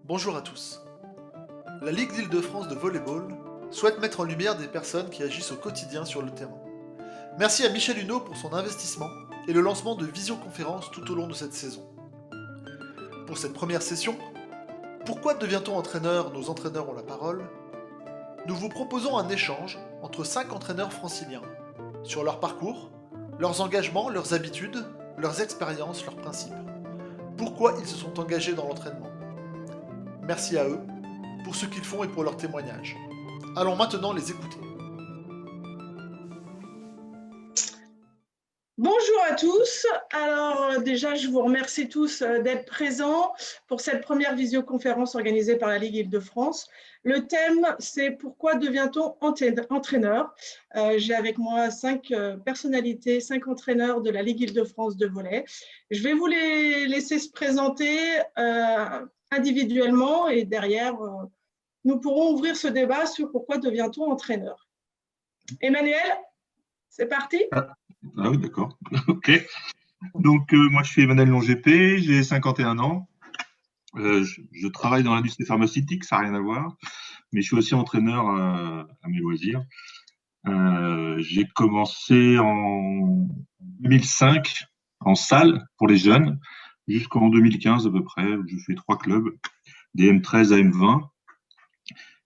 Bonjour à tous. La Ligue d'Île-de-France de volleyball souhaite mettre en lumière des personnes qui agissent au quotidien sur le terrain. Merci à Michel Huneau pour son investissement et le lancement de visioconférences tout au long de cette saison. Pour cette première session, pourquoi devient-on entraîneur? Nos entraîneurs ont la parole. Nous vous proposons un échange entre 5 entraîneurs franciliens sur leur parcours, leurs engagements, leurs habitudes, leurs expériences, leurs principes. Pourquoi ils se sont engagés dans l'entraînement? Merci à eux pour ce qu'ils font et pour leurs témoignages. Allons maintenant les écouter. Bonjour à tous. Alors déjà, je vous remercie tous d'être présents pour cette première visioconférence organisée par la Ligue Île-de-France. Le thème, c'est pourquoi devient-on entraîneur? J'ai avec moi 5 personnalités, 5 entraîneurs de la Ligue Île-de-France de volley. Je vais vous les laisser se présenter individuellement et derrière, nous pourrons ouvrir ce débat sur pourquoi devient-on entraîneur. Emmanuel, c'est parti? Ah oui, d'accord. Ok. Donc, moi, je suis Emmanuel Longépé, j'ai 51 ans. Je travaille dans l'industrie pharmaceutique, ça n'a rien à voir, mais je suis aussi entraîneur à mes loisirs. J'ai commencé en 2005 en salle pour les jeunes, jusqu'en 2015 à peu près, où j'ai fait 3 clubs, des M13 à M20.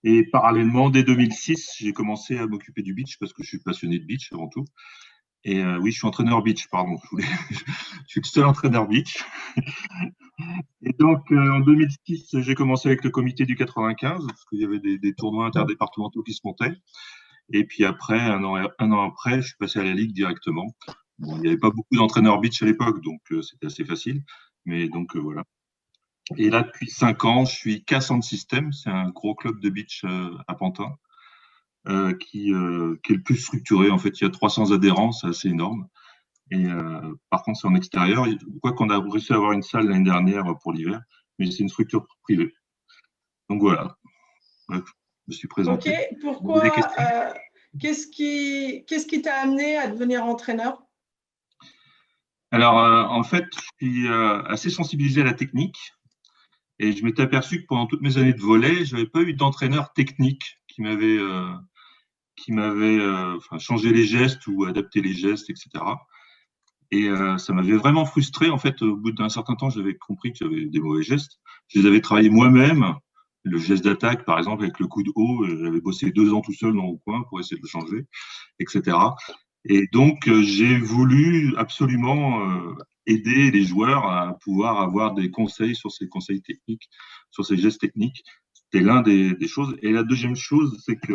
Et parallèlement, dès 2006, j'ai commencé à m'occuper du beach parce que je suis passionné de beach avant tout. Et oui, je suis entraîneur beach, pardon. Je suis le seul entraîneur beach. Et donc, en 2006, j'ai commencé avec le comité du 95, parce qu'il y avait des tournois interdépartementaux qui se montaient. Et puis après, un an après, je suis passé à la Ligue directement. Bon, il n'y avait pas beaucoup d'entraîneurs beach à l'époque, donc c'était assez facile. Mais donc, voilà. Et là, depuis 5 ans, je suis K-Sound System. C'est un gros club de beach à Pantin, qui est le plus structuré. En fait, il y a 300 adhérents, c'est assez énorme. Et par contre, c'est en extérieur. Quoi qu'on a réussi à avoir une salle l'année dernière pour l'hiver, mais c'est une structure privée. Donc voilà, bref, je me suis présenté. Ok, pourquoi qu'est-ce qui t'a amené à devenir entraîneur? Alors, en fait, je suis assez sensibilisé à la technique et je m'étais aperçu que pendant toutes mes années de volley, je n'avais pas eu d'entraîneur technique qui m'avait enfin, changé les gestes ou adapté les gestes, etc. Et ça m'avait vraiment frustré. En fait, au bout d'un certain temps, j'avais compris que j'avais des mauvais gestes. Je les avais travaillés moi-même. Le geste d'attaque, par exemple, avec le coup de haut, j'avais bossé 2 ans tout seul dans mon coin pour essayer de le changer, etc. Et donc, j'ai voulu absolument aider les joueurs à pouvoir avoir des conseils sur ces conseils techniques, sur ces gestes techniques. C'était l'un des choses. Et la deuxième chose, c'est que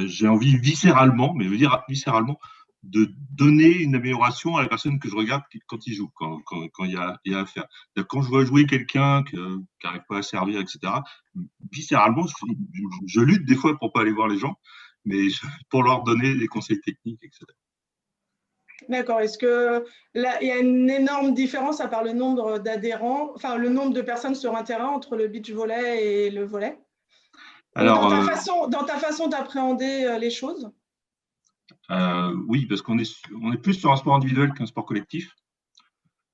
j'ai envie viscéralement, mais je veux dire viscéralement, de donner une amélioration à la personne que je regarde quand il joue, quand il y a à faire. Quand je vois jouer quelqu'un qui n'arrive pas à servir, etc., viscéralement, je lutte des fois pour pas aller voir les gens, mais pour leur donner des conseils techniques, etc. D'accord. Est-ce que là, il y a une énorme différence à part le nombre d'adhérents, enfin le nombre de personnes sur un terrain entre le beach volley et le volley? Ou Alors, dans ta façon d'appréhender les choses? oui, parce on est plus sur un sport individuel qu'un sport collectif.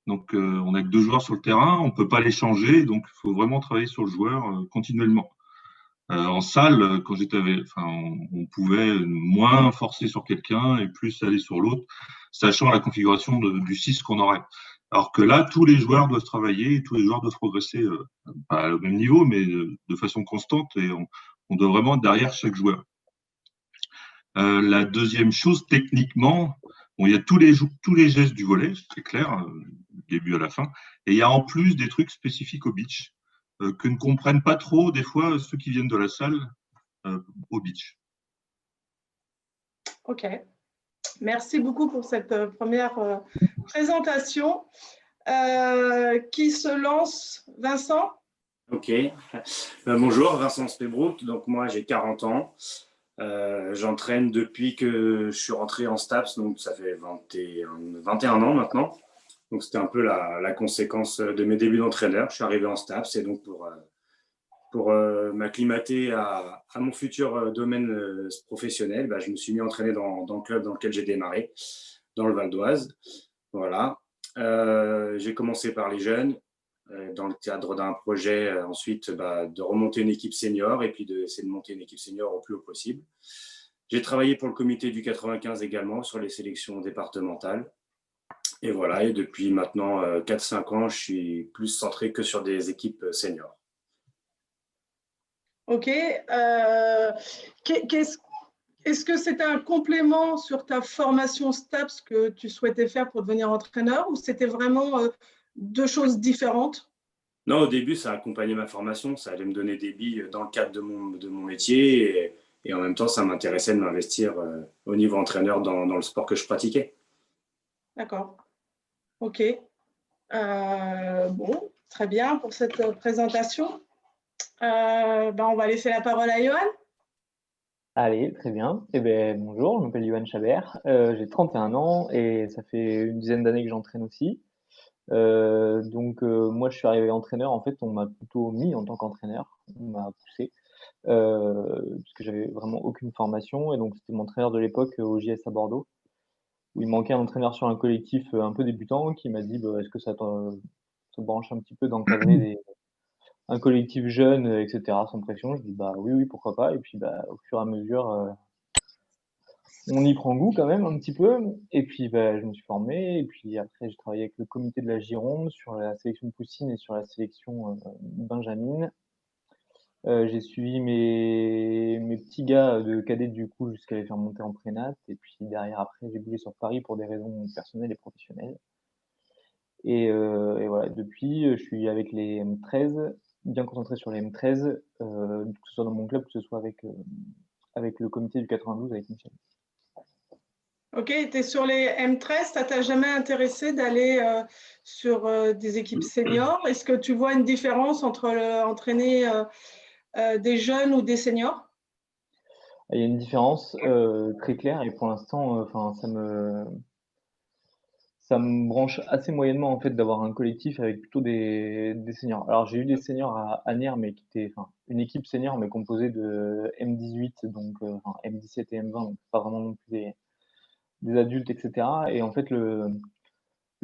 Donc, on n'a que 2 joueurs sur le terrain, on ne peut pas les changer, donc il faut vraiment travailler sur le joueur continuellement. En salle, quand enfin, on pouvait moins forcer sur quelqu'un et plus aller sur l'autre, sachant la configuration du 6 qu'on aurait. Alors que là, tous les joueurs doivent travailler, tous les joueurs doivent progresser, pas au même niveau, mais de façon constante, et on doit vraiment être derrière chaque joueur. La deuxième chose, techniquement, bon, il y a tous les gestes du volley, c'est clair, du début à la fin, et il y a en plus des trucs spécifiques au beach que ne comprennent pas trop des fois ceux qui viennent de la salle au beach. Ok. Merci beaucoup pour cette première présentation. Qui se lance? Vincent? Ok. Bonjour, Vincent Spébrout. Donc moi, j'ai 40 ans. J'entraîne depuis que je suis rentré en STAPS, donc ça fait 21 ans maintenant. Donc c'était un peu la conséquence de mes débuts d'entraîneur. Je suis arrivé en STAPS et donc pour m'acclimater à mon futur domaine professionnel, je me suis mis à entraîner dans le club dans lequel j'ai démarré, dans le Val d'Oise. Voilà. J'ai commencé par les jeunes. dans le cadre d'un projet, ensuite de remonter une équipe senior et puis d'essayer de monter une équipe senior au plus haut possible. J'ai travaillé pour le comité du 95 également sur les sélections départementales. Et voilà, et depuis maintenant 4-5 ans, je suis plus centré que sur des équipes seniors. Ok. Est-ce que c'était un complément sur ta formation STAPS que tu souhaitais faire pour devenir entraîneur, ou c'était vraiment deux choses différentes? Non, au début, ça accompagnait ma formation, ça allait me donner des billes dans le cadre de mon métier, et en même temps, ça m'intéressait de m'investir au niveau entraîneur dans le sport que je pratiquais. D'accord. Ok. Bon, très bien pour cette présentation. On va laisser la parole à Johan. Allez, très bien. Eh ben, bonjour, je m'appelle Yohan Chabert, j'ai 31 ans et ça fait une dizaine d'années que j'entraîne aussi. Moi, je suis arrivé entraîneur, en fait, on m'a plutôt mis en tant qu'entraîneur, on m'a poussé, parce que j'avais vraiment aucune formation et donc c'était mon entraîneur de l'époque au JS à Bordeaux, où il manquait un entraîneur sur un collectif un peu débutant qui m'a dit: «Bah, est-ce que ça te branche un petit peu d'encadrer un collectif jeune, et cetera, sans pression?» Je dis: «Bah, oui, oui, pourquoi pas», et puis, bah, au fur et à mesure, on y prend goût quand même un petit peu, et puis bah, je me suis formé et puis après j'ai travaillé avec le comité de la Gironde sur la sélection de poussine et sur la sélection, benjamine. J'ai suivi mes petits gars de cadets du coup jusqu'à les faire monter en prénat, et puis derrière après j'ai bougé sur Paris pour des raisons personnelles et professionnelles, et voilà, depuis, je suis avec les M13, bien concentré sur les M13, que ce soit dans mon club, que ce soit avec le comité du 92 avec Michel. Ok, tu es sur les M13, ça t'a jamais intéressé d'aller sur des équipes seniors? Est-ce que tu vois une différence entre entraîner des jeunes ou des seniors? Il y a une différence très claire, et pour l'instant, enfin, ça me branche assez moyennement en fait d'avoir un collectif avec plutôt des seniors. Alors j'ai eu des seniors à Asnières, mais qui étaient, enfin, une équipe senior mais composée de M18, donc enfin, M17 et M20, donc pas vraiment non plus des adultes, etc. Et en fait le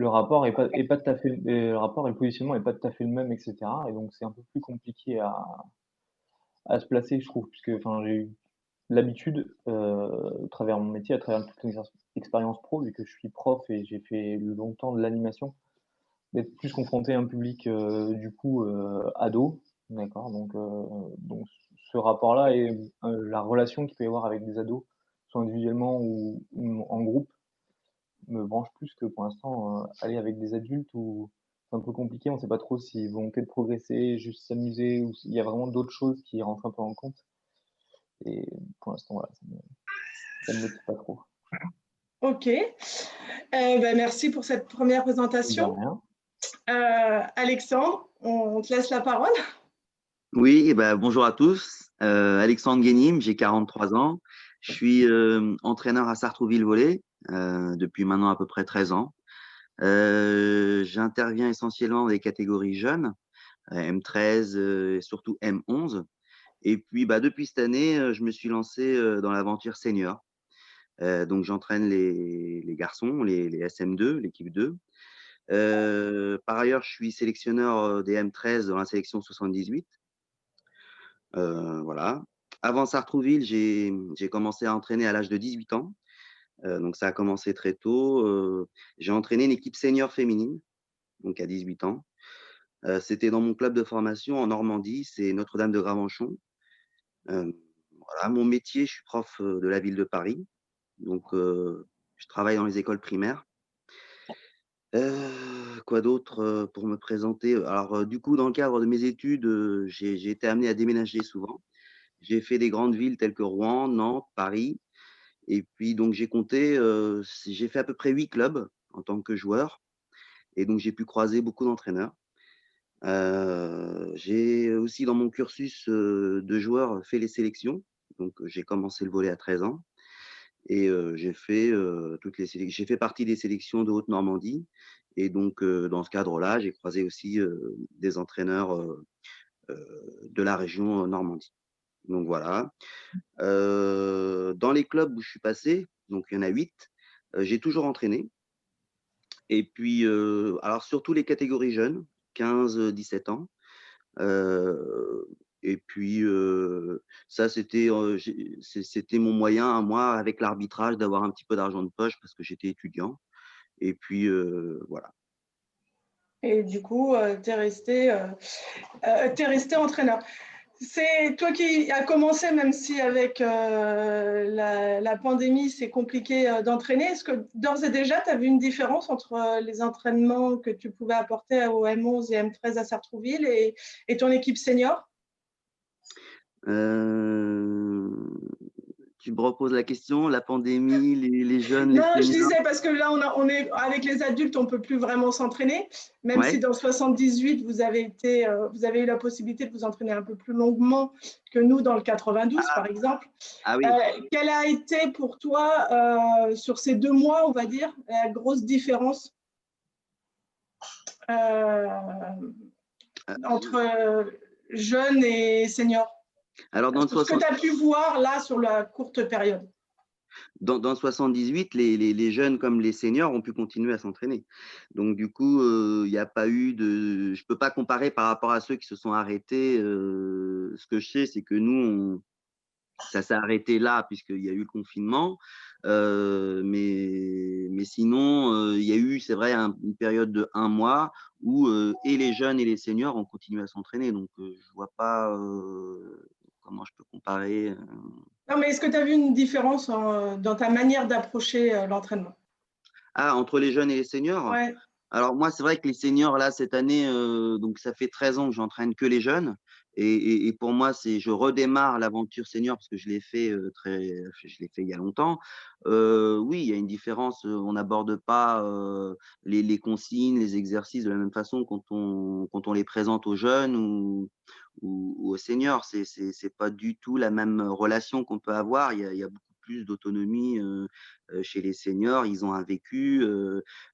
rapport est pas tout à fait, le rapport et le positionnement est pas tout à fait le même, etc. Et donc c'est un peu plus compliqué à se placer, je trouve, puisque enfin j'ai eu l'habitude, au travers mon métier, à travers toute mes expériences pro, vu que je suis prof et j'ai fait longtemps de l'animation, d'être plus confronté à un public, du coup, ado, d'accord? Donc ce rapport-là et la relation qu'il peut y avoir avec des ados, soit individuellement ou en groupe, me branche plus que pour l'instant, aller avec des adultes où c'est un peu compliqué, on sait pas trop s'ils vont peut-être progresser, juste s'amuser, ou s'il y a vraiment d'autres choses qui rentrent un peu en compte, et pour l'instant, voilà, ça me motive pas trop. Ok. Merci pour cette première De présentation. rien. Alexandre, on te laisse la parole. Oui, bonjour à tous. Alexandre Guénim, j'ai 43 ans. Je suis entraîneur à Sartrouville Volley depuis maintenant à peu près 13 ans. J'interviens essentiellement dans les catégories jeunes, M13 et surtout M11. Et puis depuis cette année, je me suis lancé dans l'aventure senior. Donc j'entraîne les garçons, les SM2, l'équipe 2. Par ailleurs, je suis sélectionneur des M13 dans la sélection 78. Voilà. Avant Sartrouville, j'ai commencé à entraîner à l'âge de 18 ans. Donc ça a commencé très tôt. J'ai entraîné une équipe senior féminine, donc à 18 ans. C'était dans mon club de formation en Normandie, c'est Notre-Dame de Gravenchon. Voilà, mon métier, je suis prof de la ville de Paris. Donc je travaille dans les écoles primaires. Quoi d'autre pour me présenter? Alors du coup, dans le cadre de mes études, j'ai été amené à déménager souvent. J'ai fait des grandes villes telles que Rouen, Nantes, Paris. Et puis, donc, j'ai fait à peu près 8 clubs en tant que joueur. Et donc, j'ai pu croiser beaucoup d'entraîneurs. J'ai aussi, dans mon cursus de joueur, fait les sélections. Donc, j'ai commencé le volley à 13 ans. Et j'ai fait j'ai fait partie des sélections de Haute-Normandie. Et donc, dans ce cadre-là, j'ai croisé aussi des entraîneurs de la région Normandie. Donc voilà. Dans les clubs où je suis passé, donc il y en a 8, j'ai toujours entraîné. Et puis, alors surtout les catégories jeunes, 15-17 ans. Et puis, ça, c'était mon moyen à moi, avec l'arbitrage, d'avoir un petit peu d'argent de poche parce que j'étais étudiant. Et puis, voilà. Et du coup, tu es resté entraîneur. C'est toi qui as commencé, même si avec la pandémie, c'est compliqué d'entraîner. Est-ce que d'ores et déjà, tu as vu une différence entre les entraînements que tu pouvais apporter au M11 et M13 à Sartrouville et ton équipe senior? Tu me reposes la question, la pandémie, les jeunes, les Non, je seniors. disais parce que là, on est avec les adultes, on ne peut plus vraiment s'entraîner, même si Ouais. dans 78, vous avez eu la possibilité de vous entraîner un peu plus longuement que nous dans le 92, par exemple. Ah oui. Quelle a été pour toi, sur ces 2 mois, on va dire, la grosse différence entre jeunes et seniors? Alors, dans le Ce que tu as pu voir là sur la courte période. Dans le 78, les jeunes comme les seniors ont pu continuer à s'entraîner. Donc, du coup, il n'y a pas eu de… Je ne peux pas comparer par rapport à ceux qui se sont arrêtés. Ce que je sais, c'est que nous, ça s'est arrêté là puisqu'il y a eu le confinement. Mais sinon, il y a eu, c'est vrai, une période de 1 mois où et les jeunes et les seniors ont continué à s'entraîner. Donc, je ne vois pas comment je peux comparer. Non, mais est-ce que tu as vu une différence dans ta manière d'approcher l'entraînement? Ah, entre les jeunes et les seniors? Ouais. Alors moi, c'est vrai que les seniors, là, cette année, donc ça fait 13 ans que j'entraîne que les jeunes. Et pour moi, je redémarre l'aventure senior parce que je l'ai fait il y a longtemps. Oui, il y a une différence. On n'aborde pas les consignes, les exercices de la même façon quand on les présente aux jeunes ou aux seniors. C'est pas du tout la même relation qu'on peut avoir. Il y a beaucoup plus d'autonomie chez les seniors. Ils ont un vécu.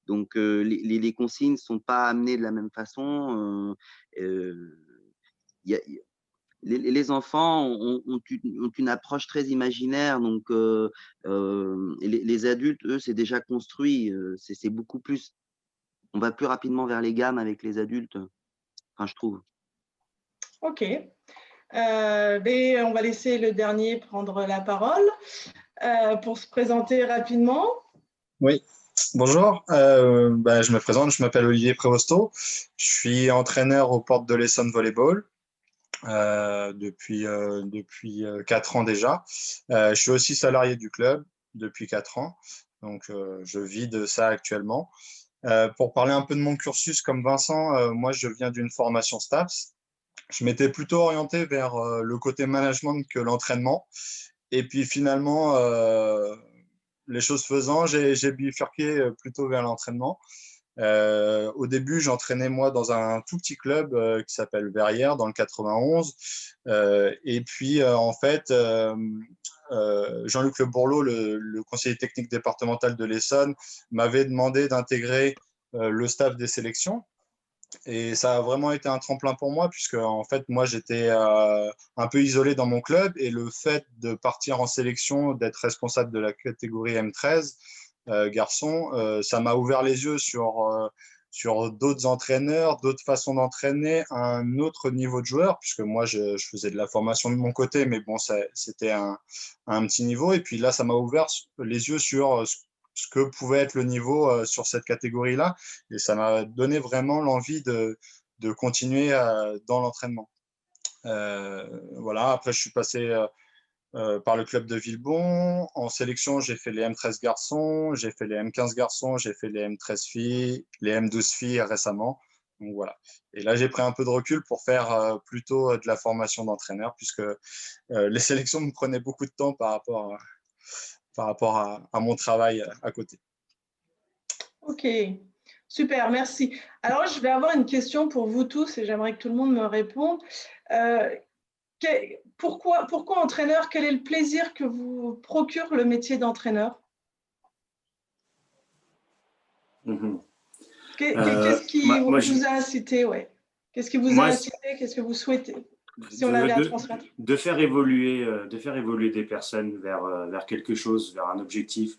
Donc, les consignes ne sont pas amenées de la même façon. Les enfants ont une approche très imaginaire. Donc, les adultes, eux, c'est déjà construit. C'est beaucoup plus. On va plus rapidement vers les gammes avec les adultes, enfin, je trouve. OK. Mais on va laisser le dernier prendre la parole pour se présenter rapidement. Oui, bonjour. Je me présente, je m'appelle Olivier Prévosto. Je suis entraîneur aux Portes de l'Essonne Volleyball depuis 4 ans déjà. Je suis aussi salarié du club depuis 4 ans, donc je vis de ça actuellement. Pour parler un peu de mon cursus comme Vincent, moi je viens d'une formation STAPS. Je m'étais plutôt orienté vers le côté management que l'entraînement. Et puis finalement, les choses faisant, j'ai bifurqué plutôt vers l'entraînement. Au début, j'entraînais moi dans un tout petit club qui s'appelle Verrières, dans le 91. Et puis, en fait, Jean-Luc Le Bourlot, le conseiller technique départemental de l'Essonne, m'avait demandé d'intégrer le staff des sélections. Et ça a vraiment été un tremplin pour moi, puisque en fait, moi, j'étais un peu isolé dans mon club. Et le fait de partir en sélection, d'être responsable de la catégorie M13 garçon, ça m'a ouvert les yeux sur d'autres entraîneurs, d'autres façons d'entraîner, un autre niveau de joueur, puisque moi, je faisais de la formation de mon côté, mais bon, c'était un petit niveau. Et puis là, ça m'a ouvert les yeux sur ce que pouvait être le niveau sur cette catégorie-là. Et ça m'a donné vraiment l'envie de continuer dans l'entraînement. Voilà, après, je suis passé par le club de Villebon. En sélection, j'ai fait les M13 garçons, j'ai fait les M15 garçons, j'ai fait les M13 filles, les M12 filles récemment. Donc voilà. Et là, j'ai pris un peu de recul pour faire plutôt de la formation d'entraîneur, puisque les sélections me prenaient beaucoup de temps par rapport à mon travail à côté. OK, super, merci. Alors, je vais avoir une question pour vous tous et j'aimerais que tout le monde me réponde. Pourquoi entraîneur? Quel est le plaisir que vous procure le métier d'entraîneur? Qu'est-ce qui vous a incité, Qu'est-ce qui vous a incité? Qu'est-ce que vous souhaitez, si on avait à transmettre? De faire évoluer des personnes vers quelque chose, vers un objectif.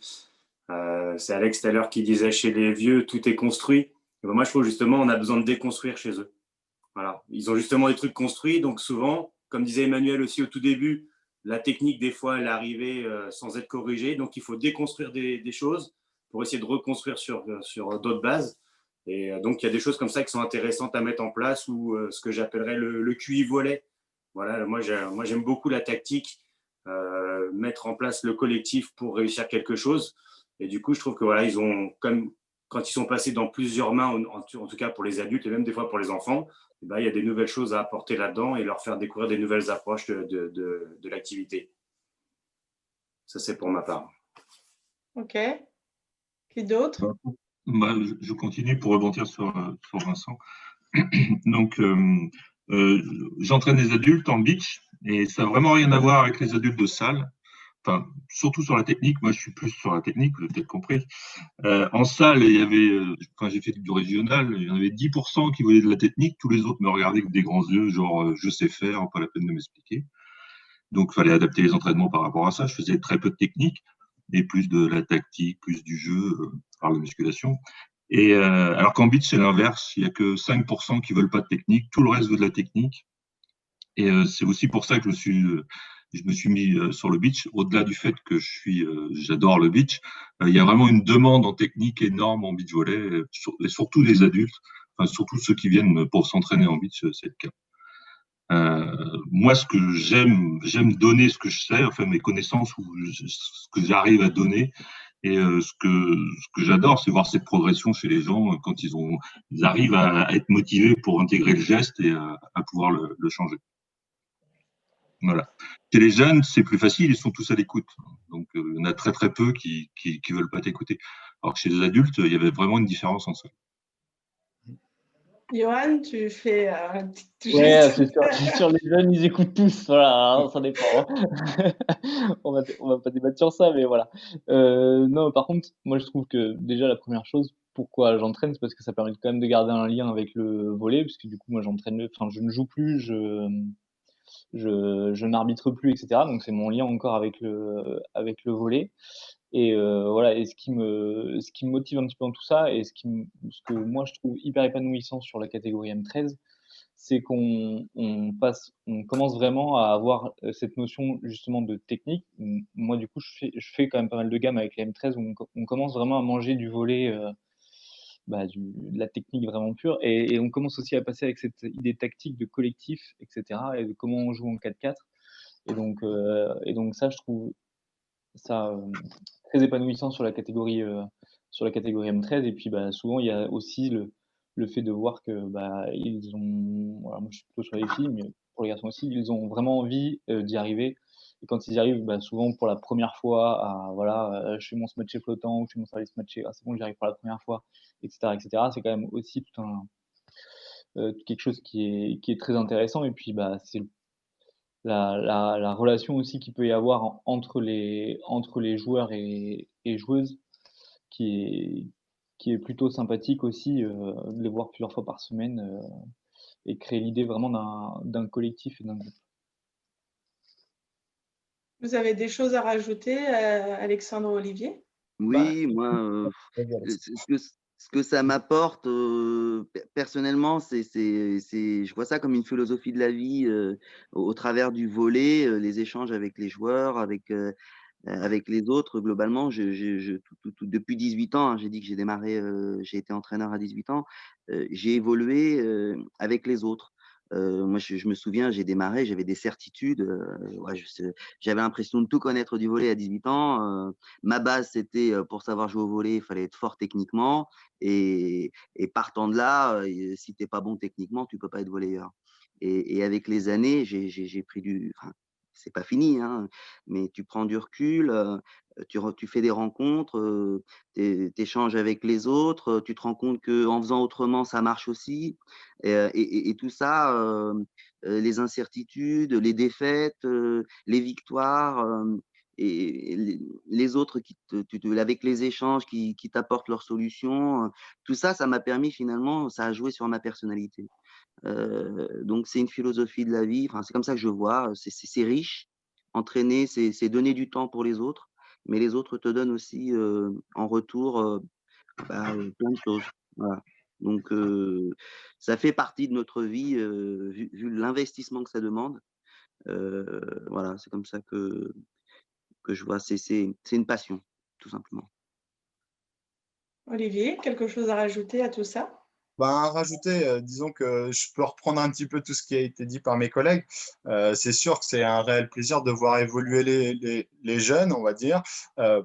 C'est Alex tout à l'heure qui disait chez les vieux, tout est construit. Et ben, moi, je trouve justement on a besoin de déconstruire chez eux. Voilà. Ils ont justement des trucs construits, donc souvent, comme disait Emmanuel aussi au tout début, la technique, des fois, elle est arrivée sans être corrigée, donc il faut déconstruire des choses pour essayer de reconstruire sur d'autres bases. Et donc, il y a des choses comme ça qui sont intéressantes à mettre en place, ou ce que j'appellerais le QI volet. Voilà, moi, j'aime beaucoup la tactique, mettre en place le collectif pour réussir quelque chose. Et du coup, je trouve que voilà, ils ont, comme quand ils sont passés dans plusieurs mains, en tout cas pour les adultes et même des fois pour les enfants, eh ben, il y a des nouvelles choses à apporter là-dedans et leur faire découvrir des nouvelles approches de l'activité. Ça, c'est pour ma part. Ok. Qui d'autre? Je continue pour rebondir sur Vincent. Donc, j'entraîne des adultes en beach et ça n'a vraiment rien à voir avec les adultes de salle. Enfin, surtout sur la technique. Moi, je suis plus sur la technique, vous avez peut-être compris. En salle, il y avait, quand j'ai fait du régional, il y en avait 10% qui voulaient de la technique. Tous les autres me regardaient avec des grands yeux, genre, je sais faire, pas la peine de m'expliquer. Donc, il fallait adapter les entraînements par rapport à ça. Je faisais très peu de technique et plus de la tactique, plus du jeu par la musculation. Et alors qu'en beach, c'est l'inverse. Il n'y a que 5% qui veulent pas de technique. Tout le reste veut de la technique. Et c'est aussi pour ça que je me suis mis sur le beach. Au-delà du fait que j'adore le beach, il y a vraiment une demande en technique énorme en beach volley, et surtout les adultes, enfin, surtout ceux qui viennent pour s'entraîner en beach, c'est le cas. Moi, ce que j'aime donner ce que je sais, enfin mes connaissances ou ce que j'arrive à donner. Et ce que j'adore, c'est voir cette progression chez les gens quand ils arrivent à être motivés pour intégrer le geste et à pouvoir le changer. Voilà. Chez les jeunes, c'est plus facile, ils sont tous à l'écoute. Donc, il y en a très très peu qui veulent pas t'écouter. Alors que chez les adultes, il y avait vraiment une différence en ça. Johan, tu fais. Ouais, c'est sûr, les jeunes, ils écoutent tous. Voilà, hein, ça dépend. Hein. On va pas débattre sur ça, mais voilà. Non, par contre, moi, je trouve que déjà, la première chose, pourquoi j'entraîne, c'est parce que ça permet quand même de garder un lien avec le volley, parce que du coup, moi, enfin, je ne joue plus, je n'arbitre plus, etc. Donc, c'est mon lien encore avec le volley. Et voilà. Et ce qui me motive un petit peu dans tout ça, et ce que moi, je trouve hyper épanouissant sur la catégorie M13, c'est qu'on commence vraiment à avoir cette notion justement de technique. Moi, du coup, je fais quand même pas mal de gammes avec les M13 où on commence vraiment à manger du volley, de la technique vraiment pure. Et on commence aussi à passer avec cette idée tactique de collectif, etc. Et de comment on joue en 4-4. Et donc ça, je trouve ça très épanouissant sur la catégorie M13. Et puis souvent, il y a aussi le fait de voir que ils ont, voilà, moi je suis plutôt sur les filles, mais pour les garçons aussi, ils ont vraiment envie d'y arriver. Et quand ils y arrivent, souvent pour la première fois, je fais mon matché flottant ou je fais mon service matché, c'est bon, j'y arrive pour la première fois, etc., etc. C'est quand même aussi quelque chose qui est très intéressant. Et puis c'est la relation aussi qu'il peut y avoir entre les joueurs et joueuses qui est plutôt sympathique aussi, de les voir plusieurs fois par semaine, et créer l'idée vraiment d'un collectif et d'un groupe. Vous avez des choses à rajouter, Alexandre Olivier? Oui, moi, ce que ça m'apporte, personnellement, je vois ça comme une philosophie de la vie, au travers du volley, les échanges avec les joueurs, avec les autres. Globalement, depuis 18 ans, hein, j'ai dit que j'ai démarré, j'ai été entraîneur à 18 ans, j'ai évolué avec les autres. Moi, je me souviens, j'ai démarré, j'avais des certitudes. Ouais, j'avais l'impression de tout connaître du volley à 18 ans. Ma base, c'était pour savoir jouer au volley, il fallait être fort techniquement. Et partant de là, si tu n'es pas bon techniquement, tu ne peux pas être volleyeur. Et avec les années, j'ai pris enfin, c'est pas fini, hein, mais tu prends du recul, tu fais des rencontres, tu échanges avec les autres, tu te rends compte qu'en faisant autrement, ça marche aussi. Et tout ça, les incertitudes, les défaites, les victoires, et les autres avec les échanges qui t'apportent leurs solutions, tout ça, ça m'a permis finalement, ça a joué sur ma personnalité. Donc c'est une philosophie de la vie, enfin, c'est comme ça que je vois, c'est riche. Entraîner, c'est donner du temps pour les autres, mais les autres te donnent aussi en retour plein de choses. Voilà. Donc, ça fait partie de notre vie, vu l'investissement que ça demande. Voilà, c'est comme ça que je vois. C'est une passion, tout simplement. Olivier, quelque chose à rajouter à tout ça? Ben, à rajouter, disons que je peux reprendre un petit peu tout ce qui a été dit par mes collègues. C'est sûr que c'est un réel plaisir de voir évoluer les jeunes, on va dire,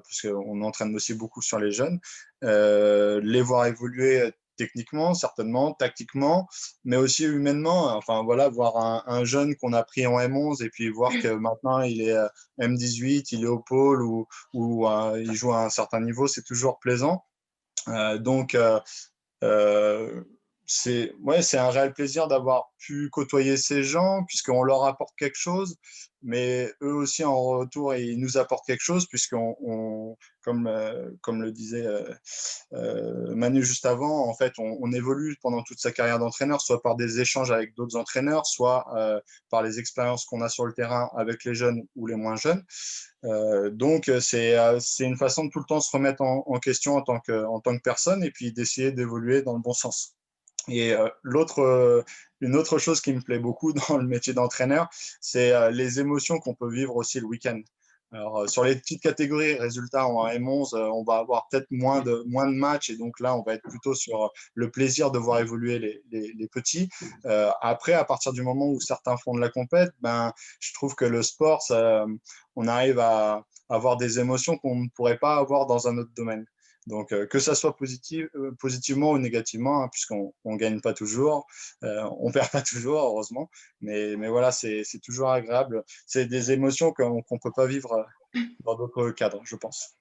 puisqu'on entraîne aussi beaucoup sur les jeunes, les voir évoluer techniquement, certainement, tactiquement, mais aussi humainement. Enfin, voilà, voir un jeune qu'on a pris en M11 et puis voir que maintenant il est M18, il est au pôle ou il joue à un certain niveau, c'est toujours plaisant. Donc, euh, c'est un réel plaisir d'avoir pu côtoyer ces gens, puisqu'on leur apporte quelque chose, mais eux aussi en retour, ils nous apportent quelque chose, comme le disait Manu juste avant, en fait, on évolue pendant toute sa carrière d'entraîneur, soit par des échanges avec d'autres entraîneurs, soit par les expériences qu'on a sur le terrain avec les jeunes ou les moins jeunes. Donc, c'est une façon de tout le temps se remettre en question en tant que personne et puis d'essayer d'évoluer dans le bon sens. Et une autre chose qui me plaît beaucoup dans le métier d'entraîneur, c'est les émotions qu'on peut vivre aussi le week-end. Alors, sur les petites catégories, résultats en M11, on va avoir peut-être moins de matchs et donc là, on va être plutôt sur le plaisir de voir évoluer les petits. Après, à partir du moment où certains font de la compète, ben, je trouve que le sport, on arrive à avoir des émotions qu'on ne pourrait pas avoir dans un autre domaine. Donc, que ça soit positivement ou négativement, hein, puisqu'on ne gagne pas toujours, on ne perd pas toujours, heureusement, mais voilà, c'est toujours agréable. C'est des émotions qu'on ne peut pas vivre dans d'autres cadres, je pense.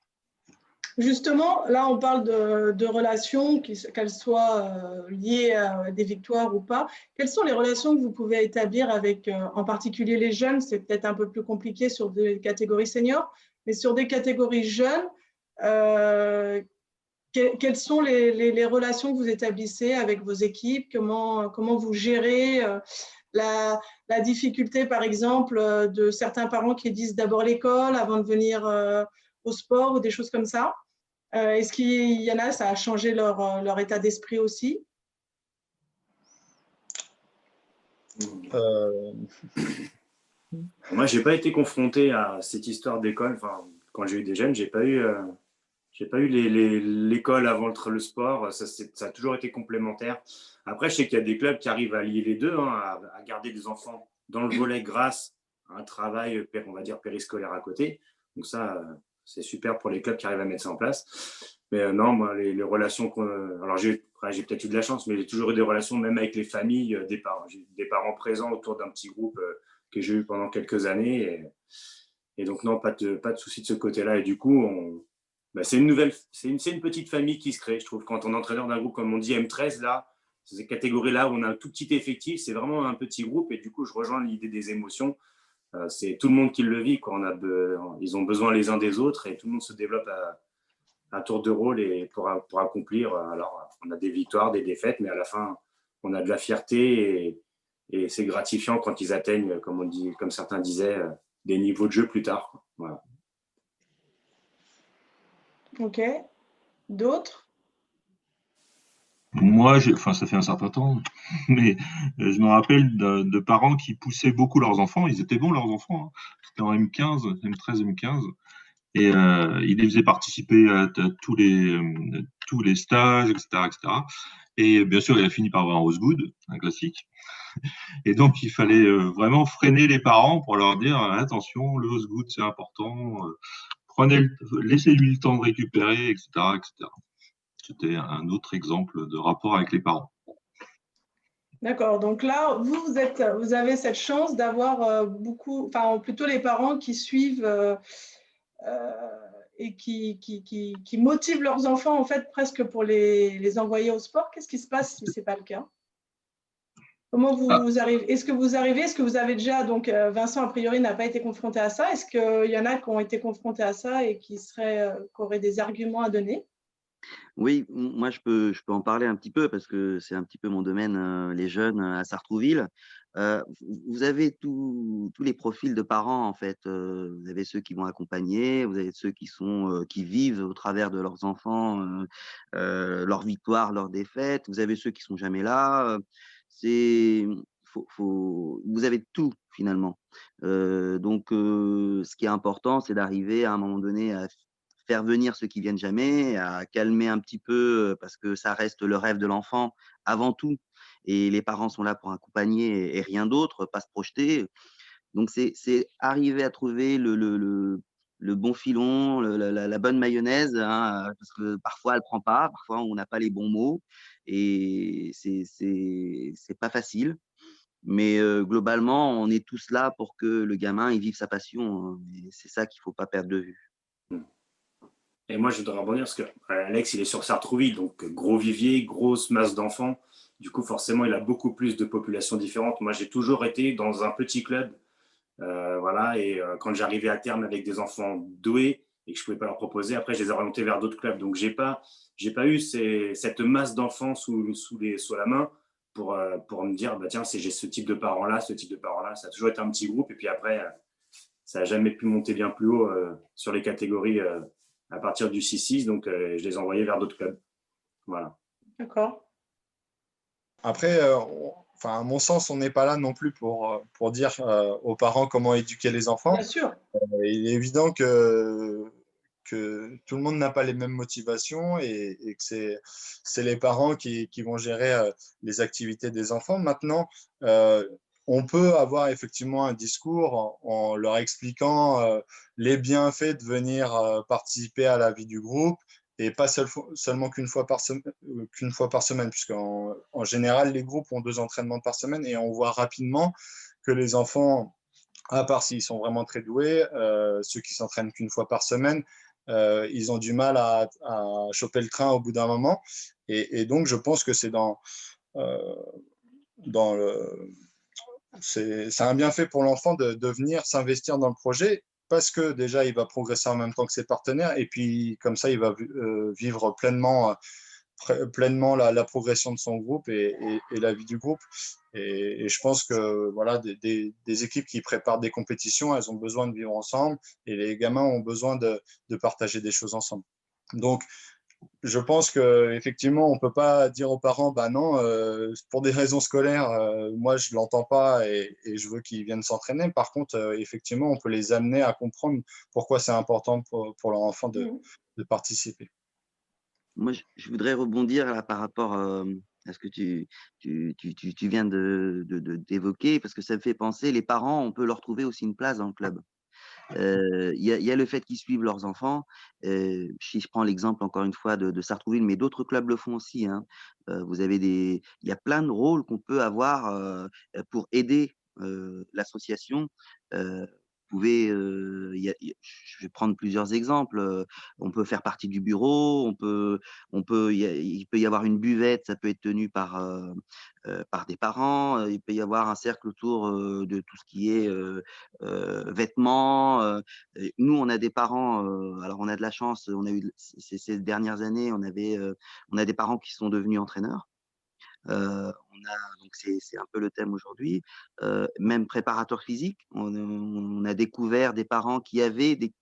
Justement, là, on parle de relations, qu'elles soient liées à des victoires ou pas. Quelles sont les relations que vous pouvez établir avec, en particulier les jeunes? C'est peut-être un peu plus compliqué sur des catégories seniors, mais sur des catégories jeunes, quelles sont les relations que vous établissez avec vos équipes? Comment vous gérez la difficulté, par exemple, de certains parents qui disent d'abord l'école avant de venir au sport ou des choses comme ça? Est-ce qu'il y en a, ça a changé leur état d'esprit aussi? Moi, j'ai pas été confronté à cette histoire d'école. Enfin, quand j'ai eu des jeunes, j'ai pas eu l'école avant le sport. Ça a toujours été complémentaire. Après, je sais qu'il y a des clubs qui arrivent à lier les deux, hein, à garder des enfants dans le volet grâce à un travail, on va dire, périscolaire à côté. Donc ça, c'est super pour les clubs qui arrivent à mettre ça en place. Mais non, moi, les relations alors j'ai peut-être eu de la chance, mais j'ai toujours eu des relations, même avec les familles, j'ai des parents présents autour d'un petit groupe que j'ai eu pendant quelques années. Et donc, non, pas de souci de ce côté-là. Et du coup, c'est une petite famille qui se crée, je trouve. Quand on est entraîneur d'un groupe, comme on dit, M13, là, ces catégories-là où on a un tout petit effectif, c'est vraiment un petit groupe. Et du coup, je rejoins l'idée des émotions. C'est tout le monde qui le vit, quoi. Ils ont besoin les uns des autres et tout le monde se développe à tour de rôle et pour accomplir. Alors, on a des victoires, des défaites, mais à la fin, on a de la fierté et c'est gratifiant quand ils atteignent, comme certains disaient, des niveaux de jeu plus tard, quoi. Voilà. Ok. D'autres? Moi, ça fait un certain temps, mais je me rappelle de parents qui poussaient beaucoup leurs enfants. Ils étaient bons, leurs enfants, hein. C'était en M15, M13, M15. Et ils les faisaient participer à tous les stages, etc., etc. Et bien sûr, il a fini par avoir un Rosewood, un classique. Et donc, il fallait vraiment freiner les parents pour leur dire attention, le Rosewood, c'est important. Laissez-lui le temps de récupérer, etc., etc. C'était un autre exemple de rapport avec les parents. D'accord. Donc là, vous avez cette chance d'avoir plutôt les parents qui suivent et qui motivent leurs enfants, en fait, presque pour les envoyer au sport. Qu'est-ce qui se passe si ce n'est pas le cas? Comment vous arrivez? Est-ce que vous avez déjà, donc Vincent, a priori, n'a pas été confronté à ça. Est-ce qu'il y en a qui ont été confrontés à ça et qui auraient des arguments à donner? Oui, moi je peux en parler un petit peu parce que c'est un petit peu mon domaine, les jeunes à Sartrouville. Vous avez tous les profils de parents, en fait. Vous avez ceux qui vont accompagner, vous avez ceux qui vivent au travers de leurs enfants, leurs victoires, leurs défaites. Vous avez ceux qui sont jamais là. C'est, vous avez tout, finalement. Ce qui est important, c'est d'arriver à un moment donné à faire venir ceux qui viennent jamais, à calmer un petit peu, parce que ça reste le rêve de l'enfant avant tout. Et les parents sont là pour accompagner et rien d'autre, pas se projeter. Donc, c'est arriver à trouver le bon filon, la bonne mayonnaise, hein, parce que parfois, elle prend pas, parfois, on n'a pas les bons mots. Et c'est pas facile. Mais globalement, on est tous là pour que le gamin il vive sa passion, hein. Et c'est ça qu'il faut pas perdre de vue. Et moi, je voudrais rebondir parce que Alex, il est sur Sartrouville, donc gros vivier, grosse masse d'enfants. Du coup, forcément, il a beaucoup plus de populations différentes. Moi, j'ai toujours été dans un petit club. Voilà, et quand j'arrivais à terme avec des enfants doués et que je ne pouvais pas leur proposer, après, je les ai orientés vers d'autres clubs. Donc, j'ai pas eu cette masse d'enfants sous la main pour me dire, bah, tiens, j'ai ce type de parents-là, ce type de parents-là. Ça a toujours été un petit groupe. Et puis après, ça n'a jamais pu monter bien plus haut sur les catégories à partir du 6-6. Donc, je les ai envoyés vers d'autres clubs. Voilà. D'accord. Après, à mon sens, on n'est pas là non plus pour dire aux parents comment éduquer les enfants. Bien sûr. Il est évident que tout le monde n'a pas les mêmes motivations et que c'est les parents qui vont gérer les activités des enfants. Maintenant, on peut avoir effectivement un discours en leur expliquant les bienfaits de venir participer à la vie du groupe et pas seulement qu'une fois par semaine, puisqu'en général, les groupes ont 2 entraînements par semaine et on voit rapidement que les enfants, à part s'ils sont vraiment très doués, ceux qui s'entraînent qu'une fois par semaine, ils ont du mal à choper le train au bout d'un moment. Et donc, je pense que c'est c'est un bienfait pour l'enfant de venir s'investir dans le projet parce que déjà, il va progresser en même temps que ses partenaires et puis comme ça, il va vivre pleinement la progression de son groupe et la vie du groupe. Et je pense que voilà, des équipes qui préparent des compétitions, elles ont besoin de vivre ensemble et les gamins ont besoin de partager des choses ensemble. Donc, je pense qu'effectivement, on ne peut pas dire aux parents, bah non, pour des raisons scolaires, moi, je ne l'entends pas et je veux qu'ils viennent s'entraîner. Par contre, effectivement, on peut les amener à comprendre pourquoi c'est important pour leur enfant de participer. Moi, je voudrais rebondir là par rapport à ce que tu viens d'évoquer, parce que ça me fait penser, les parents, on peut leur trouver aussi une place dans le club. Il y a le fait qu'ils suivent leurs enfants. Si je prends l'exemple encore une fois de Sartrouville, mais d'autres clubs le font aussi, hein. Il y a plein de rôles qu'on peut avoir pour aider l'association. Vous pouvez, je vais prendre plusieurs exemples. On peut faire partie du bureau, il peut y avoir une buvette, ça peut être tenu par des parents. Il peut y avoir un cercle autour de tout ce qui est vêtements. Nous, on a des parents, alors on a de la chance, on a eu ces dernières années, on a des parents qui sont devenus entraîneurs. Donc c'est un peu le thème aujourd'hui. Même préparateur physique, on a découvert des parents qui avaient des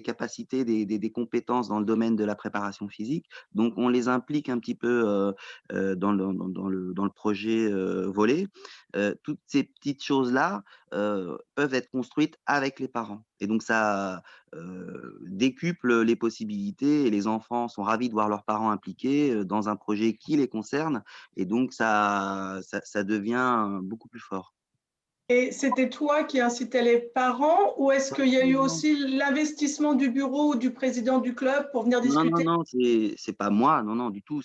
capacités, des compétences dans le domaine de la préparation physique. Donc, on les implique un petit peu dans le projet volley. Toutes ces petites choses-là peuvent être construites avec les parents. Et donc, ça décuple les possibilités et les enfants sont ravis de voir leurs parents impliqués dans un projet qui les concerne. Et donc, ça devient beaucoup plus fort. Et c'était toi qui incitais les parents ou est-ce qu'il y a eu aussi l'investissement du bureau ou du président du club pour venir discuter? Non, c'est pas moi, non, du tout.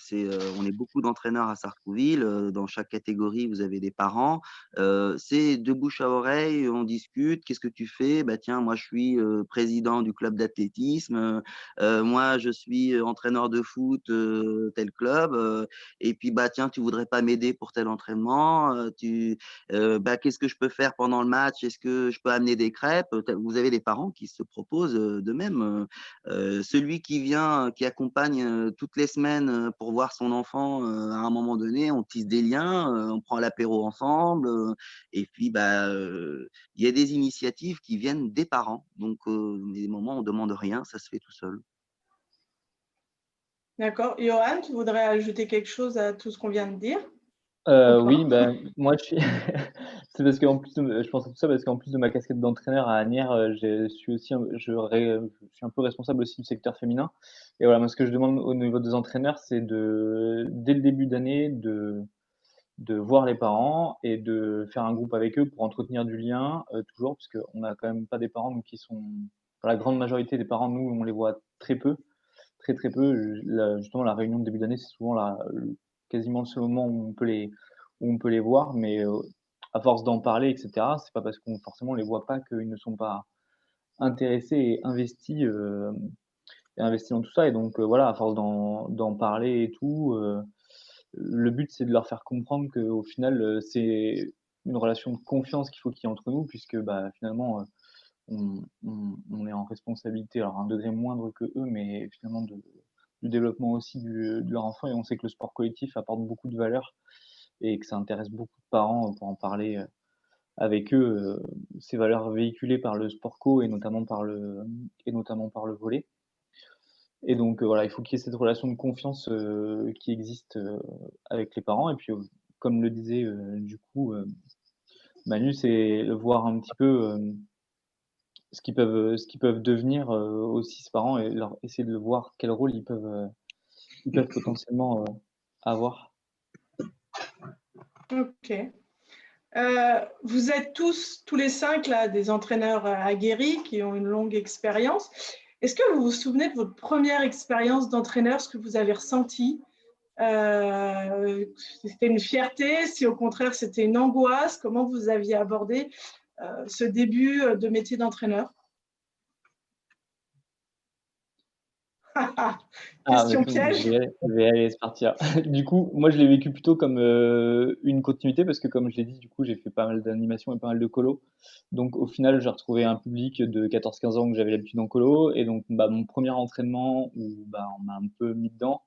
On est beaucoup d'entraîneurs à Sartrouville. Dans chaque catégorie, vous avez des parents. C'est de bouche à oreille, on discute. Qu'est-ce que tu fais? Bah tiens, moi je suis président du club d'athlétisme. Moi je suis entraîneur de foot, tel club. Et puis bah tiens, tu voudrais pas m'aider pour tel entraînement? Bah qu'est-ce que je peux faire pendant le match? Est-ce que je peux amener des crêpes? Vous avez des parents qui se proposent d'eux-mêmes. Celui qui vient, qui accompagne toutes les semaines pour voir son enfant, à un moment donné, on tisse des liens, on prend l'apéro ensemble. Et puis, il y a des initiatives qui viennent des parents. Donc, des moments où on ne demande rien, ça se fait tout seul. D'accord. Johan, tu voudrais ajouter quelque chose à tout ce qu'on vient de dire? Ou Oui, pas? moi je suis c'est parce qu'en plus je pense à tout ça parce qu'en plus de ma casquette d'entraîneur à Asnières, je suis aussi je suis un peu responsable aussi du secteur féminin et voilà, moi ce que je demande au niveau des entraîneurs, c'est dès le début d'année, de voir les parents et de faire un groupe avec eux pour entretenir du lien, toujours parce qu'on a quand même pas des parents nous qui sont dans la grande majorité des parents, nous, on les voit très peu, très, très peu. Justement la réunion de début d'année, c'est souvent quasiment le seul moment où on peut les voir, mais à force d'en parler et cetera, c'est pas parce qu'on forcément les voit pas qu'ils ne sont pas intéressés et investis dans tout ça et donc voilà, à force d'en parler et tout, le but, c'est de leur faire comprendre qu'au final, c'est une relation de confiance qu'il faut qu'il y ait entre nous puisque, finalement, on est en responsabilité, alors à un degré moindre que eux, mais finalement du développement aussi de leur enfant et on sait que le sport collectif apporte beaucoup de valeur et que ça intéresse beaucoup de parents pour en parler, avec eux, ces valeurs véhiculées par le sport co et notamment par le volley. Et donc, voilà, il faut qu'il y ait cette relation de confiance, qui existe, avec les parents et puis, comme le disait, du coup, Manu, c'est voir un petit peu, ce qu'ils peuvent devenir, aussi ces parents et leur essayer de voir quel rôle ils peuvent potentiellement, avoir. OK. Vous êtes tous les 5 là, des entraîneurs aguerris qui ont une longue expérience. Est-ce que vous vous souvenez de votre première expérience d'entraîneur, ce que vous avez ressenti? C'était une fierté, si au contraire c'était une angoisse, comment vous aviez abordé ce début de métier d'entraîneur? Ah, bah, Question je piège. vais aller, c'est parti alors. Du coup, moi, je l'ai vécu plutôt comme, une continuité parce que comme je l'ai dit, du coup, j'ai fait pas mal d'animations et pas mal de colo. Donc au final, j'ai retrouvé un public de 14-15 ans que j'avais l'habitude en colo et donc mon premier entraînement où, on m'a un peu mis dedans,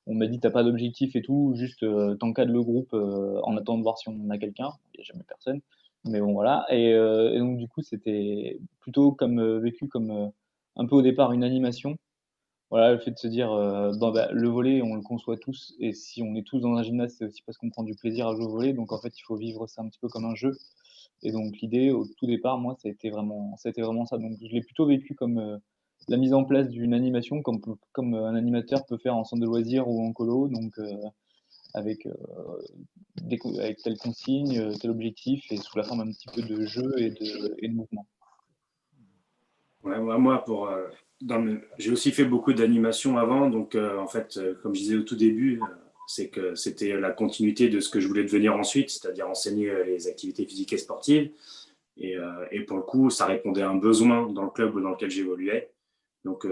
on m'a dit: «Tu as pas d'objectif et tout, juste, tu encadres le groupe, en attendant de voir si on a quelqu'un». Il y a jamais personne, mais bon voilà et donc du coup, c'était plutôt comme, vécu comme, un peu au départ une animation. Voilà, le fait de se dire, le volley, on le conçoit tous et si on est tous dans un gymnase, c'est aussi parce qu'on prend du plaisir à jouer au volley, donc en fait, il faut vivre ça un petit peu comme un jeu et donc l'idée, au tout départ, moi, ça a été vraiment ça, donc je l'ai plutôt vécu comme, la mise en place d'une animation comme un animateur peut faire en centre de loisirs ou en colo, donc avec, avec telle consigne, tel objectif et sous la forme un petit peu de jeu et de mouvement. Ouais, moi, j'ai aussi fait beaucoup d'animations avant, donc en fait, comme je disais au tout début, c'est que c'était la continuité de ce que je voulais devenir ensuite, c'est-à-dire enseigner les activités physiques et sportives. Et pour le coup, ça répondait à un besoin dans le club dans lequel j'évoluais. Donc,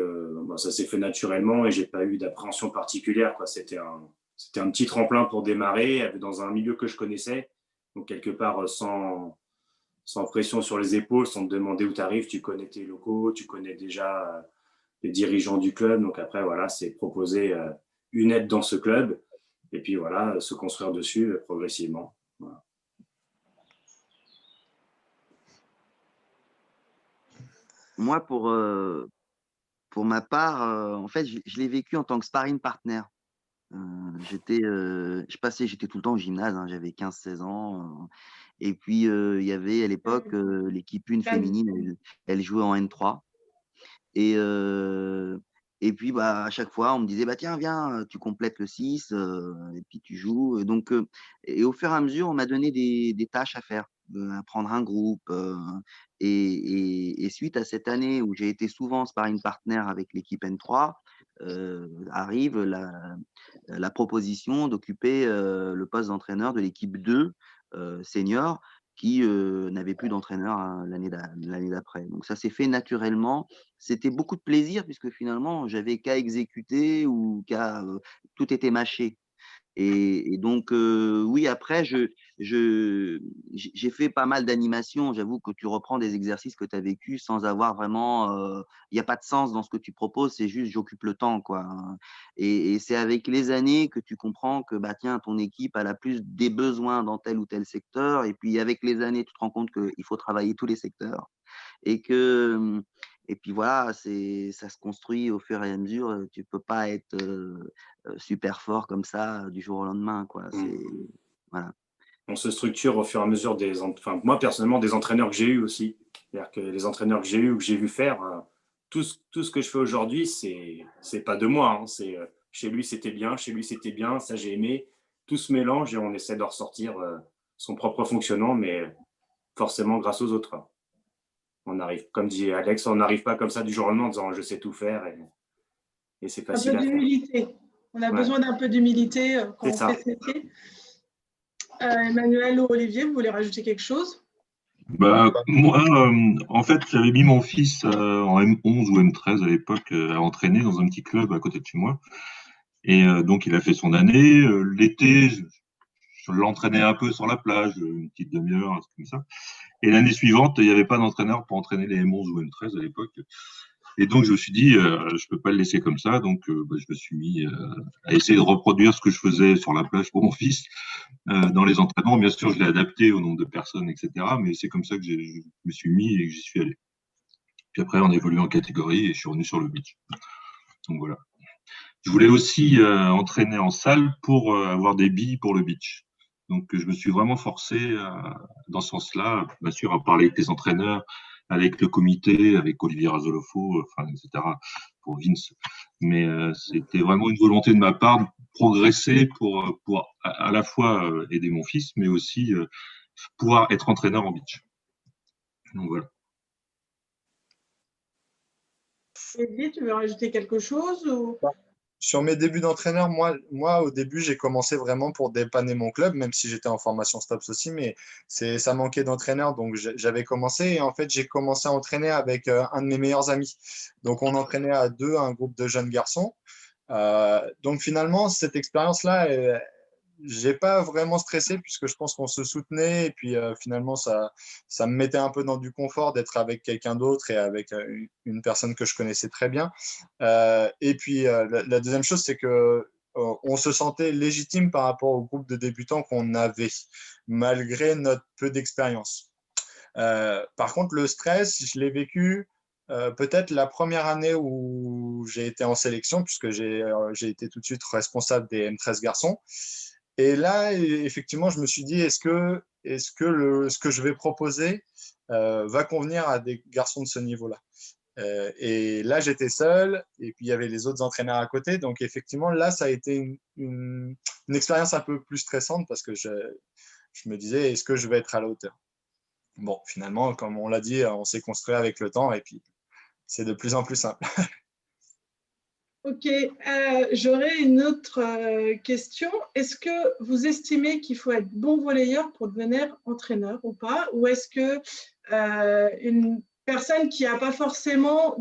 ça s'est fait naturellement et j'ai pas eu d'appréhension particulière, quoi. C'était un petit tremplin pour démarrer dans un milieu que je connaissais, donc quelque part sans pression sur les épaules, sans te demander où tu arrives, tu connais tes locaux, tu connais déjà les dirigeants du club. Donc après, voilà, c'est proposer une aide dans ce club et puis voilà, se construire dessus progressivement. Voilà. Moi, pour ma part, en fait, je l'ai vécu en tant que sparring partner. J'étais tout le temps au gymnase, hein, j'avais 15-16 ans. Et puis, il y avait à l'époque l'équipe 1 féminine, elle jouait en N3. Et, et puis, à chaque fois, on me disait, tiens, viens, tu complètes le 6, et puis tu joues. Et au fur et à mesure, on m'a donné des tâches à faire, apprendre un groupe. Et suite à cette année où j'ai été souvent sparring partner avec l'équipe N3, arrive la proposition d'occuper le poste d'entraîneur de l'équipe 2 senior qui n'avait plus d'entraîneur l'année d'après. Donc ça s'est fait naturellement. C'était beaucoup de plaisir puisque finalement, j'avais qu'à exécuter ou tout était mâché. Et donc, oui, après, j'ai fait pas mal d'animations. J'avoue que tu reprends des exercices que tu as vécus sans avoir vraiment… Il n'y a pas de sens dans ce que tu proposes, c'est juste j'occupe le temps, quoi. Et c'est avec les années que tu comprends que, bah, tiens, ton équipe, elle a plus des besoins dans tel ou tel secteur. Et puis, avec les années, tu te rends compte qu'il faut travailler tous les secteurs. Et puis voilà, ça se construit au fur et à mesure. Tu peux pas être super fort comme ça du jour au lendemain, quoi. Voilà. On se structure au fur et à mesure enfin, moi personnellement, des entraîneurs que j'ai eus aussi. C'est-à-dire que les entraîneurs que j'ai eus ou que j'ai vu faire, tout ce que je fais aujourd'hui, c'est pas de moi. Hein. C'est chez lui c'était bien, chez lui c'était bien, ça j'ai aimé. Tout se mélange et on essaie de ressortir son propre fonctionnement, mais forcément grâce aux autres. On arrive, comme dit Alex, on n'arrive pas comme ça du jour au lendemain en disant je sais tout faire et c'est Un facile peu à faire. d'humilité. On a Ouais. besoin d'un peu d'humilité quand C'est on ça. fait ce métier. Emmanuel ou Olivier, vous voulez rajouter quelque chose? Bah, moi, en fait, j'avais mis mon fils en M11 ou M13 à l'époque à entraîner dans un petit club à côté de chez moi. Et donc, il a fait son année. L'été, je l'entraînais un peu sur la plage, une petite demi-heure, un truc comme ça. Et l'année suivante, il n'y avait pas d'entraîneur pour entraîner les M11 ou M13 à l'époque. Et donc, je me suis dit, je peux pas le laisser comme ça. Donc, bah, je me suis mis à essayer de reproduire ce que je faisais sur la plage pour mon fils dans les entraînements. Bien sûr, je l'ai adapté au nombre de personnes, etc. Mais c'est comme ça que je me suis mis et que j'y suis allé. Puis après, on a évolué en catégorie et je suis revenu sur le beach. Donc voilà. Je voulais aussi entraîner en salle pour avoir des billes pour le beach. Donc, je me suis vraiment forcé dans ce sens-là, bien sûr, à parler avec les entraîneurs, avec le comité, avec Olivier Razolofo, enfin, etc., pour Vince. Mais c'était vraiment une volonté de ma part de progresser pour à la fois aider mon fils, mais aussi pouvoir être entraîneur en beach. Donc voilà. Olivier, tu veux rajouter quelque chose ou… Sur mes débuts d'entraîneur, moi, au début, j'ai commencé vraiment pour dépanner mon club, même si j'étais en formation STAPS aussi, mais ça manquait d'entraîneur, donc j'avais commencé. Et en fait, j'ai commencé à entraîner avec un de mes meilleurs amis. Donc, on entraînait à deux un groupe de jeunes garçons. Donc, finalement, cette expérience-là, j'ai pas vraiment stressé puisque je pense qu'on se soutenait et puis finalement ça me mettait un peu dans du confort d'être avec quelqu'un d'autre et avec une personne que je connaissais très bien. Et puis la deuxième chose, c'est que on se sentait légitime par rapport au groupe de débutants qu'on avait, malgré notre peu d'expérience. Par contre, le stress, je l'ai vécu peut-être la première année où j'ai été en sélection, puisque j'ai été tout de suite responsable des M13 garçons. Et là, effectivement, je me suis dit, est-ce que ce que je vais proposer va convenir à des garçons de ce niveau-là? Et là, j'étais seul, et puis il y avait les autres entraîneurs à côté. Donc, effectivement, là, ça a été une expérience un peu plus stressante parce que je me disais, est-ce que je vais être à la hauteur? Bon, finalement, comme on l'a dit, on s'est construit avec le temps, et puis c'est de plus en plus simple. Ok, j'aurais une autre question. Est-ce que vous estimez qu'il faut être bon volleyeur pour devenir entraîneur ou pas? Ou est-ce que une personne qui n'a pas forcément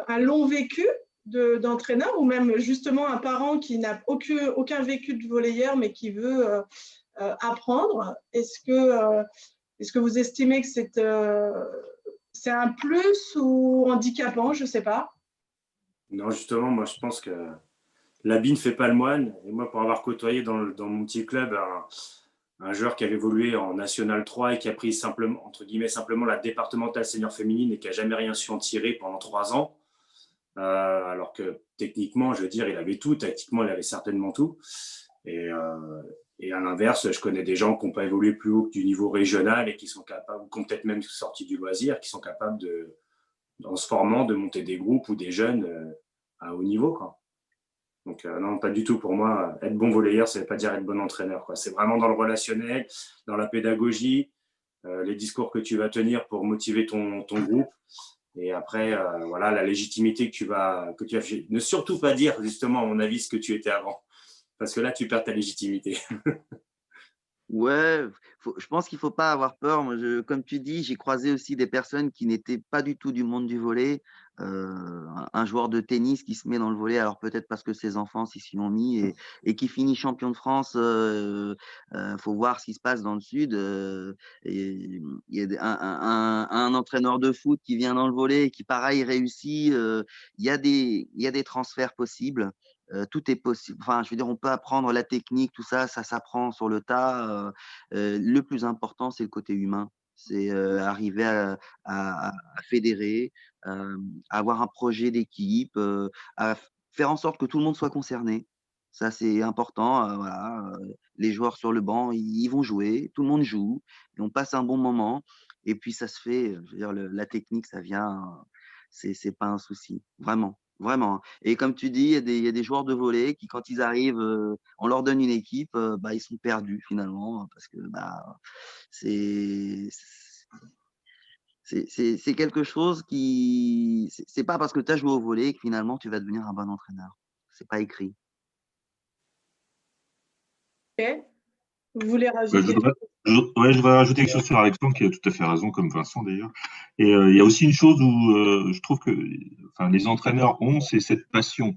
un long vécu d'entraîneur ou même justement un parent qui n'a aucun vécu de volleyeur mais qui veut apprendre, est-ce que vous estimez que c'est un plus ou handicapant? Je ne sais pas. Non, justement, moi je pense que l'habit ne fait pas le moine. Et moi, pour avoir côtoyé dans mon petit club un joueur qui avait évolué en National 3 et qui a pris simplement, entre guillemets, simplement la départementale senior féminine et qui n'a jamais rien su en tirer pendant 3 ans, alors que techniquement, je veux dire, il avait tout, tactiquement, il avait certainement tout. Et à l'inverse, je connais des gens qui n'ont pas évolué plus haut que du niveau régional et qui sont capables, ou qui ont peut-être même sorti du loisir, qui sont capables en se formant, de monter des groupes ou des jeunes à haut niveau, quoi. Donc non, pas du tout. Pour moi, être bon volleyeur, ça ne veut pas dire être bon entraîneur, quoi. C'est vraiment dans le relationnel, dans la pédagogie, les discours que tu vas tenir pour motiver ton groupe. Et après, voilà, la légitimité que tu vas ne surtout pas dire, justement, à mon avis, ce que tu étais avant. Parce que là, tu perds ta légitimité. Ouais, je pense qu'il faut pas avoir peur. Moi, comme tu dis, j'ai croisé aussi des personnes qui n'étaient pas du tout du monde du volley. Un joueur de tennis qui se met dans le volley, alors peut-être parce que ses enfants s'y sont mis et qui finit champion de France. Faut voir ce qui se passe dans le sud. Et il y a un entraîneur de foot qui vient dans le volley et qui, pareil, réussit. Il y a des transferts possibles. Tout est possible. Enfin, je veux dire, on peut apprendre la technique, tout ça, ça s'apprend sur le tas. Le plus important, c'est le côté humain. C'est arriver à fédérer, à avoir un projet d'équipe, à faire en sorte que tout le monde soit concerné. Ça, c'est important. Voilà, les joueurs sur le banc, ils vont jouer, tout le monde joue, et on passe un bon moment. Et puis, ça se fait. Je veux dire, la technique, ça vient. C'est pas un souci, vraiment. Vraiment, hein. Et comme tu dis, il y a des joueurs de volley qui, quand ils arrivent, on leur donne une équipe, bah, ils sont perdus finalement, parce que bah, c'est c'est quelque chose qui. C'est pas parce que tu as joué au volley que finalement tu vas devenir un bon entraîneur. C'est pas écrit. Ok. Vous voulez Je rajouter? voudrais, ouais, je voudrais rajouter quelque chose sur Alexandre, qui a tout à fait raison, comme Vincent d'ailleurs. Et il y a aussi une chose où je trouve que enfin, les entraîneurs ont, c'est cette passion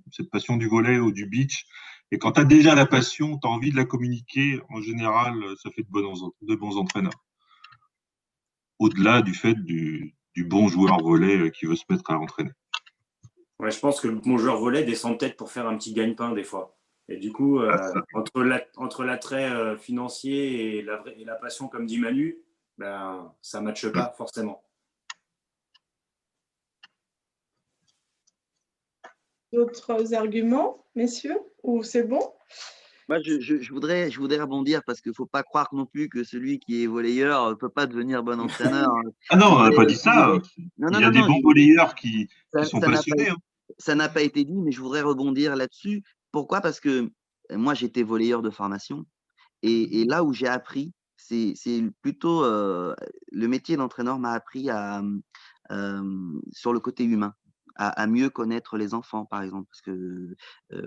du volley ou du beach. Et quand tu as déjà la passion, tu as envie de la communiquer, en général, ça fait de bons entraîneurs. Au-delà du fait du bon joueur volley qui veut se mettre à entraîner. Ouais, je pense que le bon joueur volley descend peut-être pour faire un petit gagne-pain des fois. Et du coup, entre l'attrait financier et la passion, comme dit Manu, ben, ça ne matche pas forcément. D'autres arguments, messieurs? Ou c'est bon? Moi, je voudrais rebondir parce qu'il ne faut pas croire non plus que celui qui est volleyeur ne peut pas devenir bon entraîneur. Ah non, Je on n'a voudrais pas dit aussi, ça. non, Il non, y a non, des non, bons volleyeurs qui sont ça n'a pas, passionnés. Hein. ça n'a pas été dit, mais je voudrais rebondir là-dessus. Pourquoi? Parce que moi, j'étais volleyeur de formation et là où j'ai appris, c'est plutôt le métier d'entraîneur m'a appris sur le côté humain. À mieux connaître les enfants, par exemple. Parce que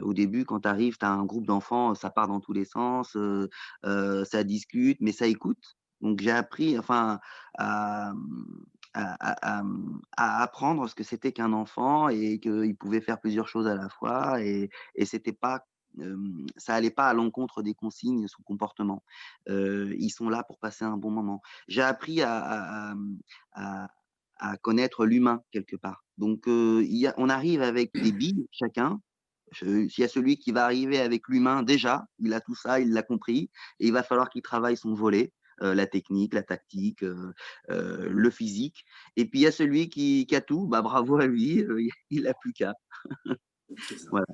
au début, quand tu arrives, tu as un groupe d'enfants, ça part dans tous les sens, ça discute, mais ça écoute. Donc, j'ai appris enfin, à, à apprendre ce que c'était qu'un enfant et qu'il pouvait faire plusieurs choses à la fois et c'était pas, ça allait pas à l'encontre des consignes, son comportement. Ils sont là pour passer un bon moment. J'ai appris à, à connaître l'humain quelque part. Donc, on arrive avec des billes chacun. S'il y a celui qui va arriver avec l'humain, déjà, il a tout ça, il l'a compris, et il va falloir qu'il travaille son volet, la technique, la tactique, le physique. Et puis il y a celui qui a tout, bah, bravo à lui, il n'a plus qu'à. Voilà.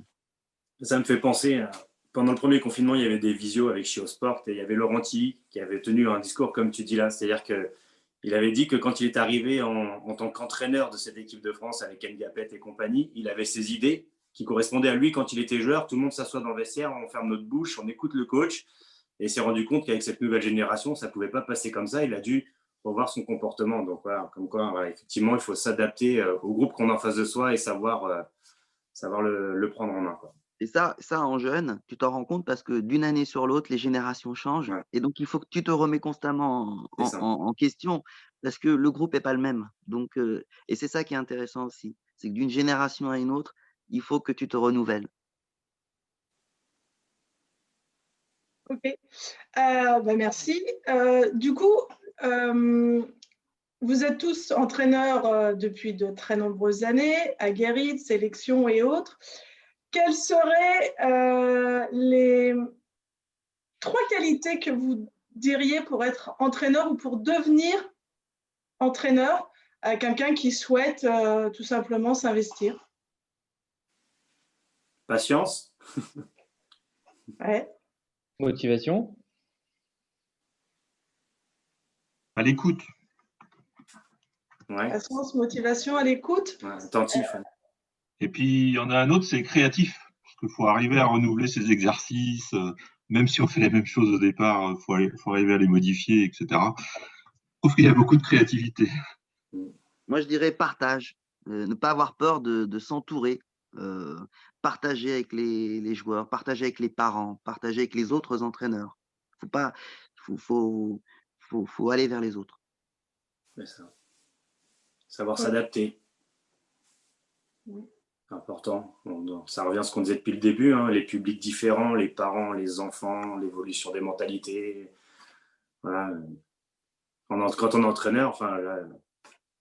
Ça me fait penser, pendant le premier confinement, il y avait des visios avec Chio Sport et il y avait Laurent Tilly qui avait tenu un discours comme tu dis là, c'est-à-dire qu'il avait dit que quand il est arrivé en tant qu'entraîneur de cette équipe de France avec Ngapet et compagnie, il avait ses idées qui correspondaient à lui quand il était joueur. Tout le monde s'assoit dans le vestiaire, on ferme notre bouche, on écoute le coach et il s'est rendu compte qu'avec cette nouvelle génération, ça ne pouvait pas passer comme ça. Il a dû revoir son comportement. Donc voilà, comme quoi, voilà, effectivement, il faut s'adapter au groupe qu'on a en face de soi et savoir le prendre en main, quoi. Et ça, en jeune, tu t'en rends compte parce que d'une année sur l'autre, les générations changent. Ouais. Et donc, il faut que tu te remets constamment C'est ça. en question parce que le groupe n'est pas le même. Donc, et c'est ça qui est intéressant aussi. C'est que d'une génération à une autre, il faut que tu te renouvelles. Ok. Merci. Du coup, vous êtes tous entraîneurs depuis de très nombreuses années, aguerris, de sélection et autres. Quelles seraient les 3 qualités que vous diriez pour être entraîneur ou pour devenir entraîneur à quelqu'un qui souhaite tout simplement s'investir? Patience. Ouais. Motivation. À l'écoute. Ouais. Patience, motivation, à l'écoute. Ouais, attentif. Et puis, il y en a un autre, c'est créatif. Parce qu'il faut arriver à renouveler ses exercices. Même si on fait les mêmes choses au départ, il faut arriver à les modifier, etc. Je trouve qu'il y a beaucoup de créativité. Moi, je dirais partage. Ne pas avoir peur de s'entourer. Partager avec les joueurs, partager avec les parents, partager avec les autres entraîneurs. Il faut aller vers les autres. C'est ça. Savoir Ouais. s'adapter. Oui. C'est important. Ça revient à ce qu'on disait depuis le début, hein, les publics différents, les parents, les enfants, l'évolution des mentalités. Voilà. Quand on est entraîneur, enfin, là,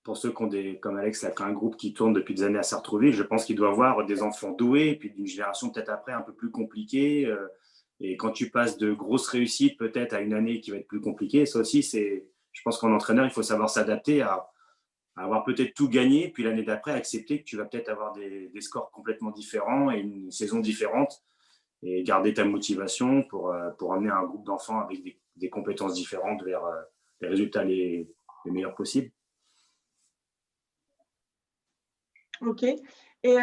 pour ceux qui ont comme Alex, là, qui a un groupe qui tourne depuis des années à Sartrouville, je pense qu'il doit avoir des enfants doués, et puis d'une génération peut-être après un peu plus compliquée. Et quand tu passes de grosses réussites peut-être à une année qui va être plus compliquée, ça aussi, je pense qu'en entraîneur, il faut savoir s'adapter à avoir peut-être tout gagné, puis l'année d'après, accepter que tu vas peut-être avoir des scores complètement différents et une saison différente, et garder ta motivation pour amener un groupe d'enfants avec des compétences différentes vers les résultats les meilleurs possibles. Ok. Et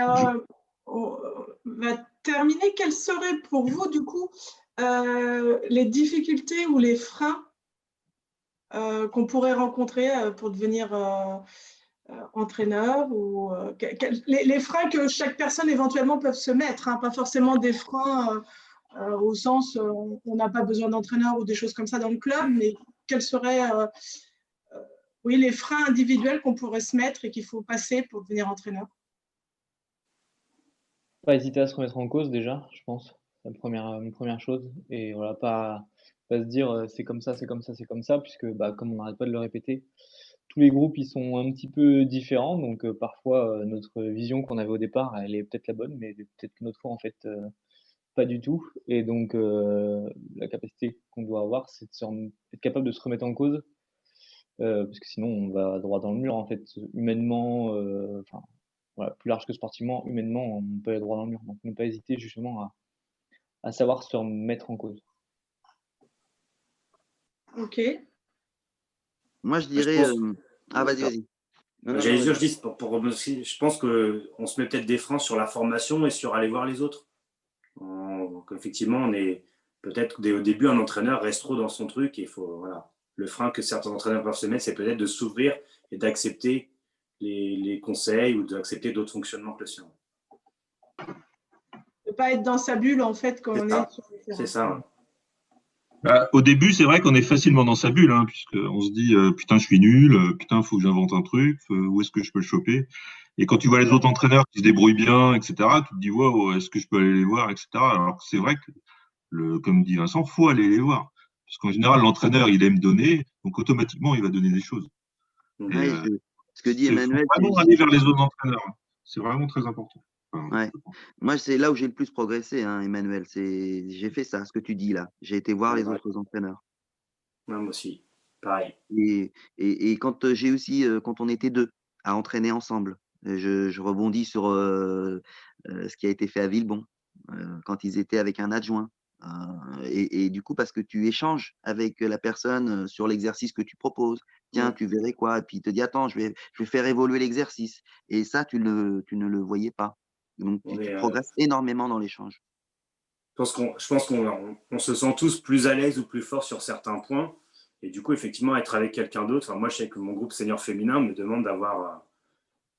on va terminer. Quelles seraient pour vous, du coup, les difficultés ou les freins qu'on pourrait rencontrer pour devenir entraîneur, ou les freins que chaque personne éventuellement peut se mettre, hein, pas forcément des freins au sens on n'a pas besoin d'entraîneur ou des choses comme ça dans le club, mais quels seraient oui, les freins individuels qu'on pourrait se mettre et qu'il faut passer pour devenir entraîneur? Pas hésiter à se remettre en cause déjà, je pense. C'est une première chose. Et voilà, pas se dire c'est comme ça, c'est comme ça, c'est comme ça, puisque bah, comme on n'arrête pas de le répéter, tous les groupes ils sont un petit peu différents. Donc parfois notre vision qu'on avait au départ, elle est peut-être la bonne, mais peut-être qu'une autre fois en fait pas du tout. Et donc la capacité qu'on doit avoir, c'est être capable de se remettre en cause, parce que sinon on va droit dans le mur en fait, humainement, enfin voilà, plus large que sportivement, humainement, on peut aller droit dans le mur. Donc ne pas hésiter justement à savoir se remettre en cause. Ok. Moi, je Je dirais. pense, Vas-y, vas-y. Non, j'allais dire, vas-y. je dis, je pense qu'on se met peut-être des freins sur la formation et sur aller voir les autres. Effectivement, on est peut-être au début, un entraîneur reste trop dans son truc, et il faut, voilà. Le frein que certains entraîneurs peuvent se mettre, c'est peut-être de s'ouvrir et d'accepter les conseils ou d'accepter d'autres fonctionnements que le sien. Ne pas être dans sa bulle, en fait, quand on est sur le terrain. C'est ça. Bah, au début, c'est vrai qu'on est facilement dans sa bulle, hein, puisqu'on se dit putain, je suis nul, putain, faut que j'invente un truc, où est-ce que je peux le choper? Et quand tu vois les autres entraîneurs qui se débrouillent bien, etc., tu te dis, wow, est-ce que je peux aller les voir, etc. Alors que c'est vrai que, comme dit Vincent, faut aller les voir. Parce qu'en général, l'entraîneur, il aime donner, donc automatiquement, il va donner des choses. Et, Ouais, ce que dit faut Emmanuel, vraiment aller vers les autres entraîneurs. C'est vraiment très important. ouais. Moi, c'est là où j'ai le plus progressé, hein, Emmanuel. J'ai fait ça, ce que tu dis là. J'ai été voir les Ouais. autres entraîneurs. Moi aussi, pareil. Et quand j'ai aussi, quand on était deux à entraîner ensemble, je rebondis sur ce qui a été fait à Villebon, quand ils étaient avec un adjoint. Et du coup, parce que tu échanges avec la personne sur l'exercice que tu proposes. Tiens, tu verrais quoi? Et puis il te dit, attends, je vais faire évoluer l'exercice. Et ça, tu ne le voyais pas. Donc, tu progresses énormément dans l'échange. Je pense qu'on se sent tous plus à l'aise ou plus forts sur certains points. Et du coup, effectivement, être avec quelqu'un d'autre. Moi, je sais que mon groupe senior féminin me demande d'avoir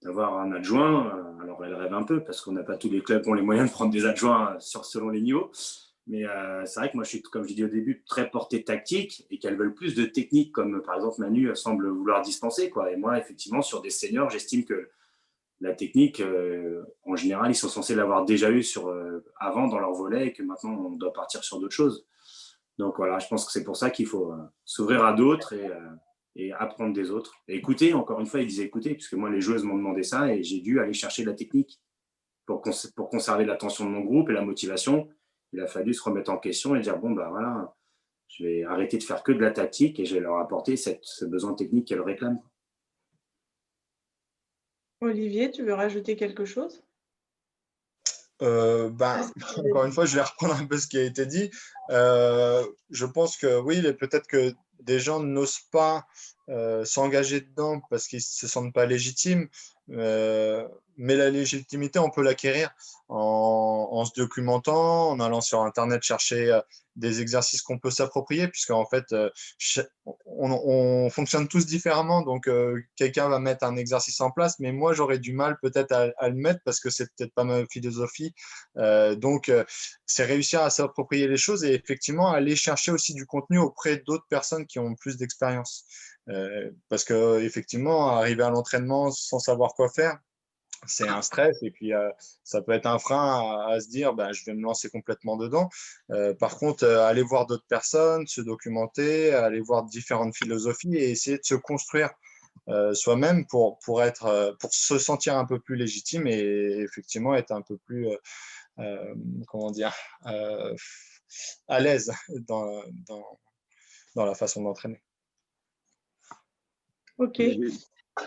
un adjoint. Alors, elle rêve un peu parce qu'on n'a pas tous les clubs qui ont les moyens de prendre des adjoints selon les niveaux. Mais c'est vrai que moi, je suis, comme je dis au début, très porté tactique, et qu'elles veulent plus de technique, comme par exemple Manu semble vouloir dispenser, quoi. Et moi, effectivement, sur des seniors, j'estime que la technique, en général, ils sont censés l'avoir déjà eu avant dans leur volet, et que maintenant, on doit partir sur d'autres choses. Donc voilà, je pense que c'est pour ça qu'il faut s'ouvrir à d'autres et apprendre des autres. Et écouter, encore une fois, il disait écouter, puisque moi, les joueuses m'ont demandé ça, et j'ai dû aller chercher de la technique pour conserver l'attention de mon groupe et la motivation. Il a fallu se remettre en question et dire, bon, ben voilà, je vais arrêter de faire que de la tactique, et je vais leur apporter ce besoin technique qu'elles réclament. Olivier, tu veux rajouter quelque chose? Encore une fois, je vais reprendre un peu ce qui a été dit. Je pense que oui, peut-être que des gens n'osent pas s'engager dedans parce qu'ils ne se sentent pas légitimes. Mais la légitimité, on peut l'acquérir en se documentant, en allant sur Internet chercher des exercices qu'on peut s'approprier, puisqu'en fait, on fonctionne tous différemment. Donc, quelqu'un va mettre un exercice en place, mais moi, j'aurais du mal peut-être à le mettre parce que c'est peut-être pas ma philosophie. Donc, c'est réussir à s'approprier les choses et effectivement aller chercher aussi du contenu auprès d'autres personnes qui ont plus d'expérience. Parce que effectivement, arriver à l'entraînement sans savoir quoi faire, c'est un stress et puis ça peut être un frein à se dire ben, je vais me lancer complètement dedans. Par contre, aller voir d'autres personnes, se documenter, aller voir différentes philosophies et essayer de se construire soi-même pour se sentir un peu plus légitime et effectivement être un peu plus comment dire à l'aise dans la façon d'entraîner. Ok,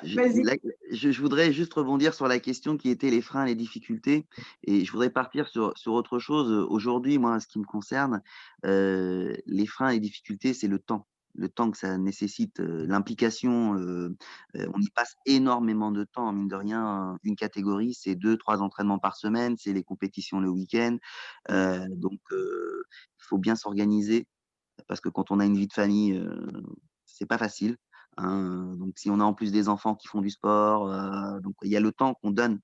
Je, vas-y. je voudrais juste rebondir sur la question qui était les freins, les difficultés, et je voudrais partir sur autre chose. Aujourd'hui, moi, en ce qui me concerne, les freins et difficultés, c'est le temps que ça nécessite, l'implication. On y passe énormément de temps, mine de rien. Une catégorie, c'est 2-3 entraînements par semaine, c'est les compétitions le week-end. Donc, il faut bien s'organiser parce que quand on a une vie de famille, c'est pas facile. Hein. Donc, si on a en plus des enfants qui font du sport, donc il y a le temps qu'on donne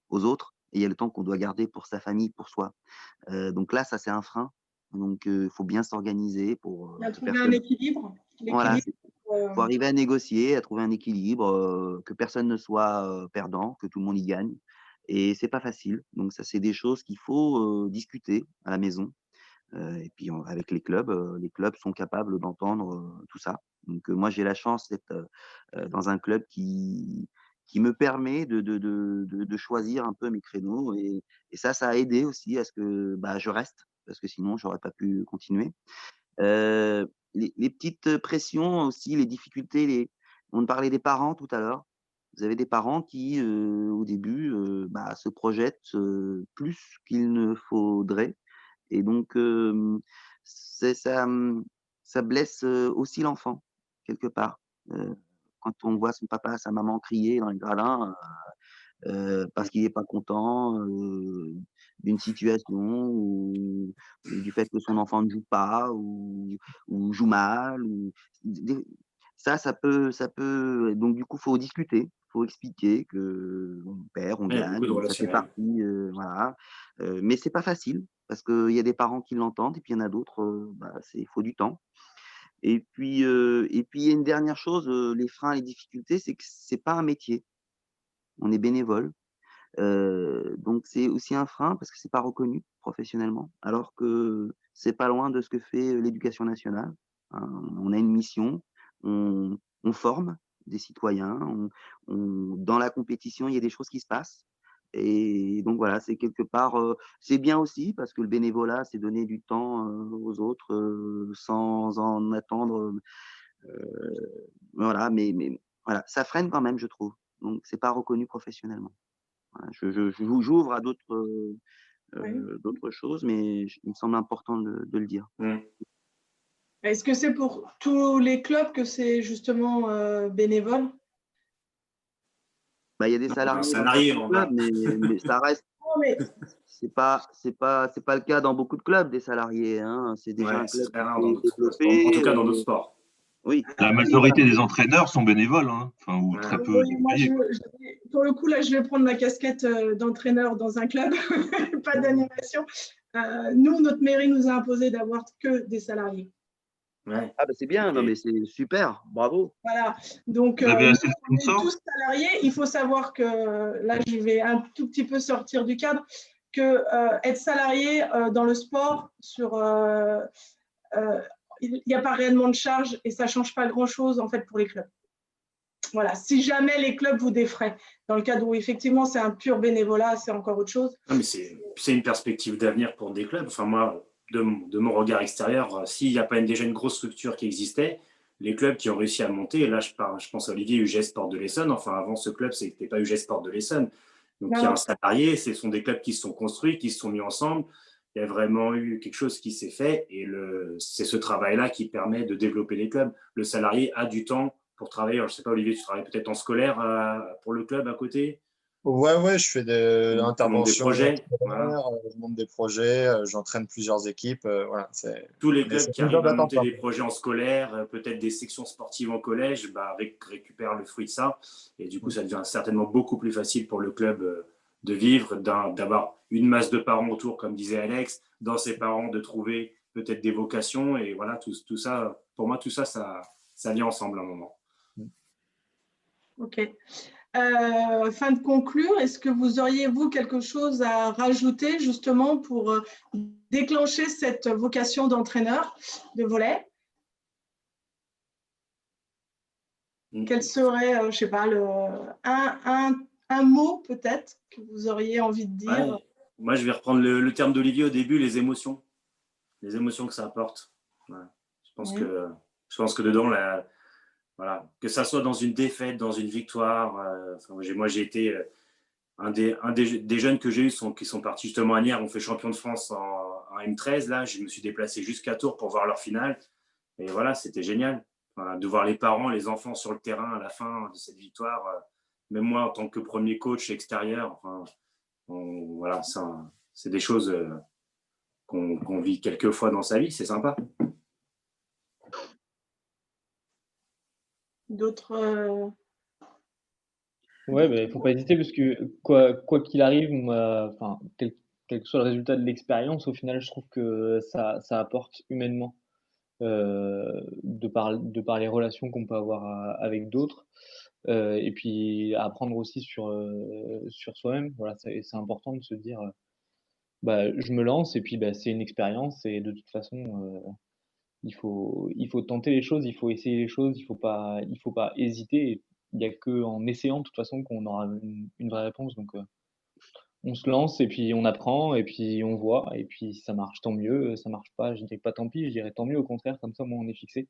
aux autres et il y a le temps qu'on doit garder pour sa famille, pour soi. Donc là, ça, c'est un frein. Donc, il faut bien s'organiser pour Il y a que trouvé un personne. équilibre. Voilà, L'équilibre, faut arriver à négocier, à trouver un équilibre, que personne ne soit perdant, que tout le monde y gagne. Et c'est pas facile. Donc, ça, c'est des choses qu'il faut discuter à la maison. Et puis avec les clubs sont capables d'entendre tout ça. Donc moi j'ai la chance d'être dans un club qui me permet de choisir un peu mes créneaux et ça a aidé aussi à ce que bah, je reste parce que sinon j'aurais pas pu continuer. Les petites pressions aussi, les difficultés, on parlait des parents tout à l'heure. Vous avez des parents qui au début bah, se projettent plus qu'il ne faudrait et donc, ça, ça blesse aussi l'enfant, quelque part. Quand on voit son papa, sa maman crier dans les gradins, parce qu'il n'est pas content d'une situation ou du fait que son enfant ne joue pas ou joue mal. Ça peut. Donc, du coup, il faut discuter. Il faut expliquer qu'on perd, on Il y a beaucoup gagne, de ça fait relationnel. partie. Voilà. Mais c'est pas facile parce qu'il y a des parents qui l'entendent et puis il y en a d'autres, bah, il faut du temps. Et puis il y a une dernière chose, les freins, les difficultés, c'est que c'est pas un métier. On est bénévole. Donc c'est aussi un frein parce que c'est pas reconnu professionnellement, alors que c'est pas loin de ce que fait l'éducation nationale. Hein. On a une mission, on forme des citoyens, dans la compétition, il y a des choses qui se passent. Et donc voilà, c'est quelque part, c'est bien aussi parce que le bénévolat, c'est donner du temps aux autres sans en attendre. Voilà, mais voilà, ça freine quand même, je trouve. Donc c'est pas reconnu professionnellement. Voilà, j'ouvre à Oui. d'autres choses, mais il me semble important de le dire. Est-ce que c'est pour tous les clubs que c'est justement bénévole? Bah, il y a des Un salariés dans salarié, certains on clubs, va. mais ça reste, Non, mais c'est pas le cas dans beaucoup de clubs des salariés. Hein. C'est déjà Ouais, un c'est club très qui rare dans s'est d'autres sports. En développé. tout cas, dans d'autres sports. Oui, La majorité des entraîneurs sont bénévoles, hein, enfin, ou Ouais. très peu oui, moi, payés. pour le coup, là, je vais prendre ma casquette d'entraîneur dans un club, pas d'animation. Nous, notre mairie nous a imposé d'avoir que des salariés. Ouais. ah bah c'est bien, non Et- mais c'est super, bravo. Voilà. Donc, Vous avez nous, assez de on est sponsors? tous salariés. Il faut savoir que là, je vais un tout petit peu sortir du cadre, que être salarié dans le sport, il n'y a pas réellement de charge et ça ne change pas grand-chose en fait pour les clubs. Voilà, si jamais les clubs vous défraient, dans le cadre où effectivement c'est un pur bénévolat, c'est encore autre chose. Non, mais c'est une perspective d'avenir pour des clubs. Enfin, moi, de mon regard extérieur, s'il n'y a pas déjà une grosse structure qui existait, les clubs qui ont réussi à monter, et là je pense à Olivier UGS Sport de l'Essonne, enfin avant ce club, c'était pas UGS Sport de l'Essonne. Donc il y a un salarié, ce sont des clubs qui se sont construits, qui se sont mis ensemble. Il y a vraiment eu quelque chose qui s'est fait et c'est ce travail-là qui permet de développer les clubs. Le salarié a du temps pour travailler. Alors, je ne sais pas, Olivier, tu travailles peut-être en scolaire pour le club à côté? Ouais, je fais de Tu montes des l'intervention projets. scolaire, Voilà. je monte des projets, j'entraîne plusieurs équipes. Voilà, c'est Tous les mais clubs c'est qui un job arrivent à à temps monter plein. des projets en scolaire, peut-être des sections sportives en collège, bah, récupèrent le fruit de ça. Et du coup, ça devient certainement beaucoup plus facile pour le club de vivre, d'avoir une masse de parents autour, comme disait Alex, dans ses parents, de trouver peut-être des vocations. Et voilà, tout ça, pour moi, tout ça, ça vient ensemble à un moment. Ok. Afin de conclure, est-ce que vous auriez, vous, quelque chose à rajouter justement pour déclencher cette vocation d'entraîneur de volley? Quel serait, je ne sais pas, un mot peut-être que vous auriez envie de dire? Ouais. Moi, je vais reprendre le terme d'Olivier au début, les émotions que ça apporte. Ouais. Je pense que dedans, voilà, que ça soit dans une défaite, dans une victoire. Moi, j'ai été des jeunes que j'ai eus qui sont partis justement à Nières, ont fait champion de France en M13. Là, je me suis déplacé jusqu'à Tours pour voir leur finale. Et voilà, c'était génial. Voilà, de voir les parents, les enfants sur le terrain à la fin de cette victoire. Même moi, en tant que premier coach extérieur, voilà, c'est des choses qu'on vit quelques fois dans sa vie. C'est sympa. D'autres Ouais, il ne faut pas hésiter parce que quoi qu'il arrive, enfin, quel que soit le résultat de l'expérience, au final, je trouve que ça apporte humainement de par les relations qu'on peut avoir avec d'autres. Et puis apprendre aussi sur soi-même. Voilà, c'est important de se dire, je me lance et puis c'est une expérience et de toute façon, il faut tenter les choses, il faut essayer les choses, il faut pas hésiter. Il n'y a qu'en essayant de toute façon qu'on aura une vraie réponse. Donc on se lance et puis on apprend et puis on voit et puis si ça marche, tant mieux. Ça marche pas, je dirais pas tant pis, je dirais tant mieux au contraire, comme ça, au moins on est fixé.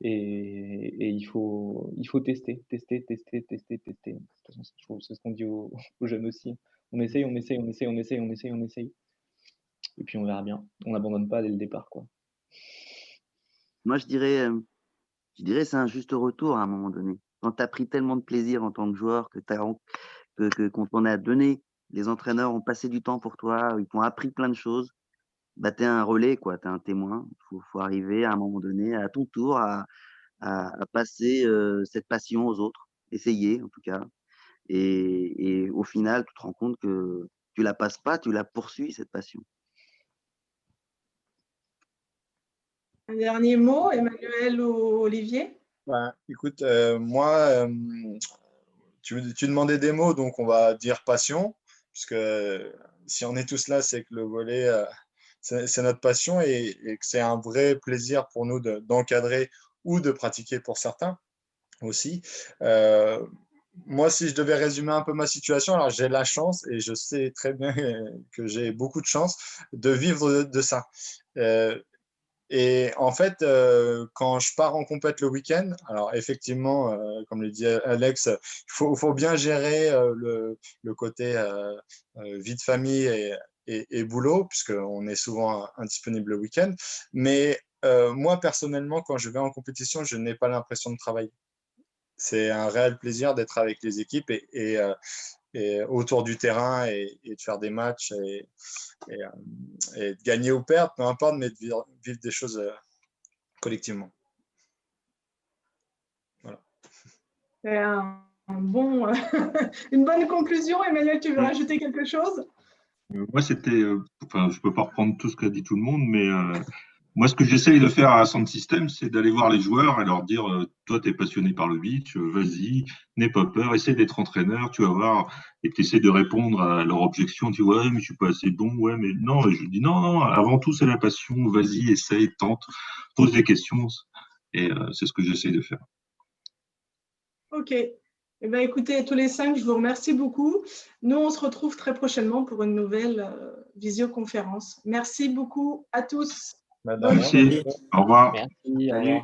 Et il faut tester, tester, tester, tester, tester. De toute façon, c'est ce qu'on dit aux jeunes aussi. On essaye, on essaye, on essaye, on essaye, on essaye, on essaye. Et puis on verra bien. On n'abandonne pas dès le départ, quoi. Moi, je dirais c'est un juste retour à un moment donné. Quand tu as pris tellement de plaisir en tant que joueur qu'on t'en a donné, les entraîneurs ont passé du temps pour toi, ils t'ont appris plein de choses, tu es un relais, quoi, tu es un témoin. Il faut arriver à un moment donné, à ton tour, à passer cette passion aux autres, essayer en tout cas. Et au final, tu te rends compte que tu la passes pas, tu la poursuis, cette passion. Un dernier mot, Emmanuel ou Olivier? Écoute, moi, tu demandais des mots, donc on va dire passion, puisque si on est tous là, c'est que le volley, c'est notre passion et que c'est un vrai plaisir pour nous d'encadrer ou de pratiquer pour certains aussi. Moi, si je devais résumer un peu ma situation, alors j'ai la chance, et je sais très bien que j'ai beaucoup de chance, de vivre de ça. Et en fait, quand je pars en compète le week-end, alors effectivement, comme le dit Alex, il faut bien gérer le côté vie de famille et boulot, puisqu'on est souvent indisponible le week-end. Mais moi, personnellement, quand je vais en compétition, je n'ai pas l'impression de travailler. C'est un réel plaisir d'être avec les équipes et autour du terrain et de faire des matchs et de gagner ou perdre, peu importe, mais de vivre des choses collectivement. Voilà. C'est une bonne conclusion. Emmanuel, tu veux rajouter quelque chose? Moi, enfin, je peux pas reprendre tout ce qu'a dit tout le monde, mais moi, ce que j'essaye de faire à Sound System, c'est d'aller voir les joueurs et leur dire, toi, tu es passionné par le beach, vas-y, n'aie pas peur, essaie d'être entraîneur, tu vas voir, et tu essaies de répondre à leurs objections. Tu dis, ouais, mais je suis pas assez bon, ouais, mais non, et je dis, non, avant tout, c'est la passion, vas-y, essaye, tente, pose des questions, et c'est ce que j'essaye de faire. Ok. Eh bien, écoutez, tous les 5, je vous remercie beaucoup. Nous, on se retrouve très prochainement pour une nouvelle visioconférence. Merci beaucoup à tous. Madame, Bonne Merci, au revoir. Merci, au Salut. revoir.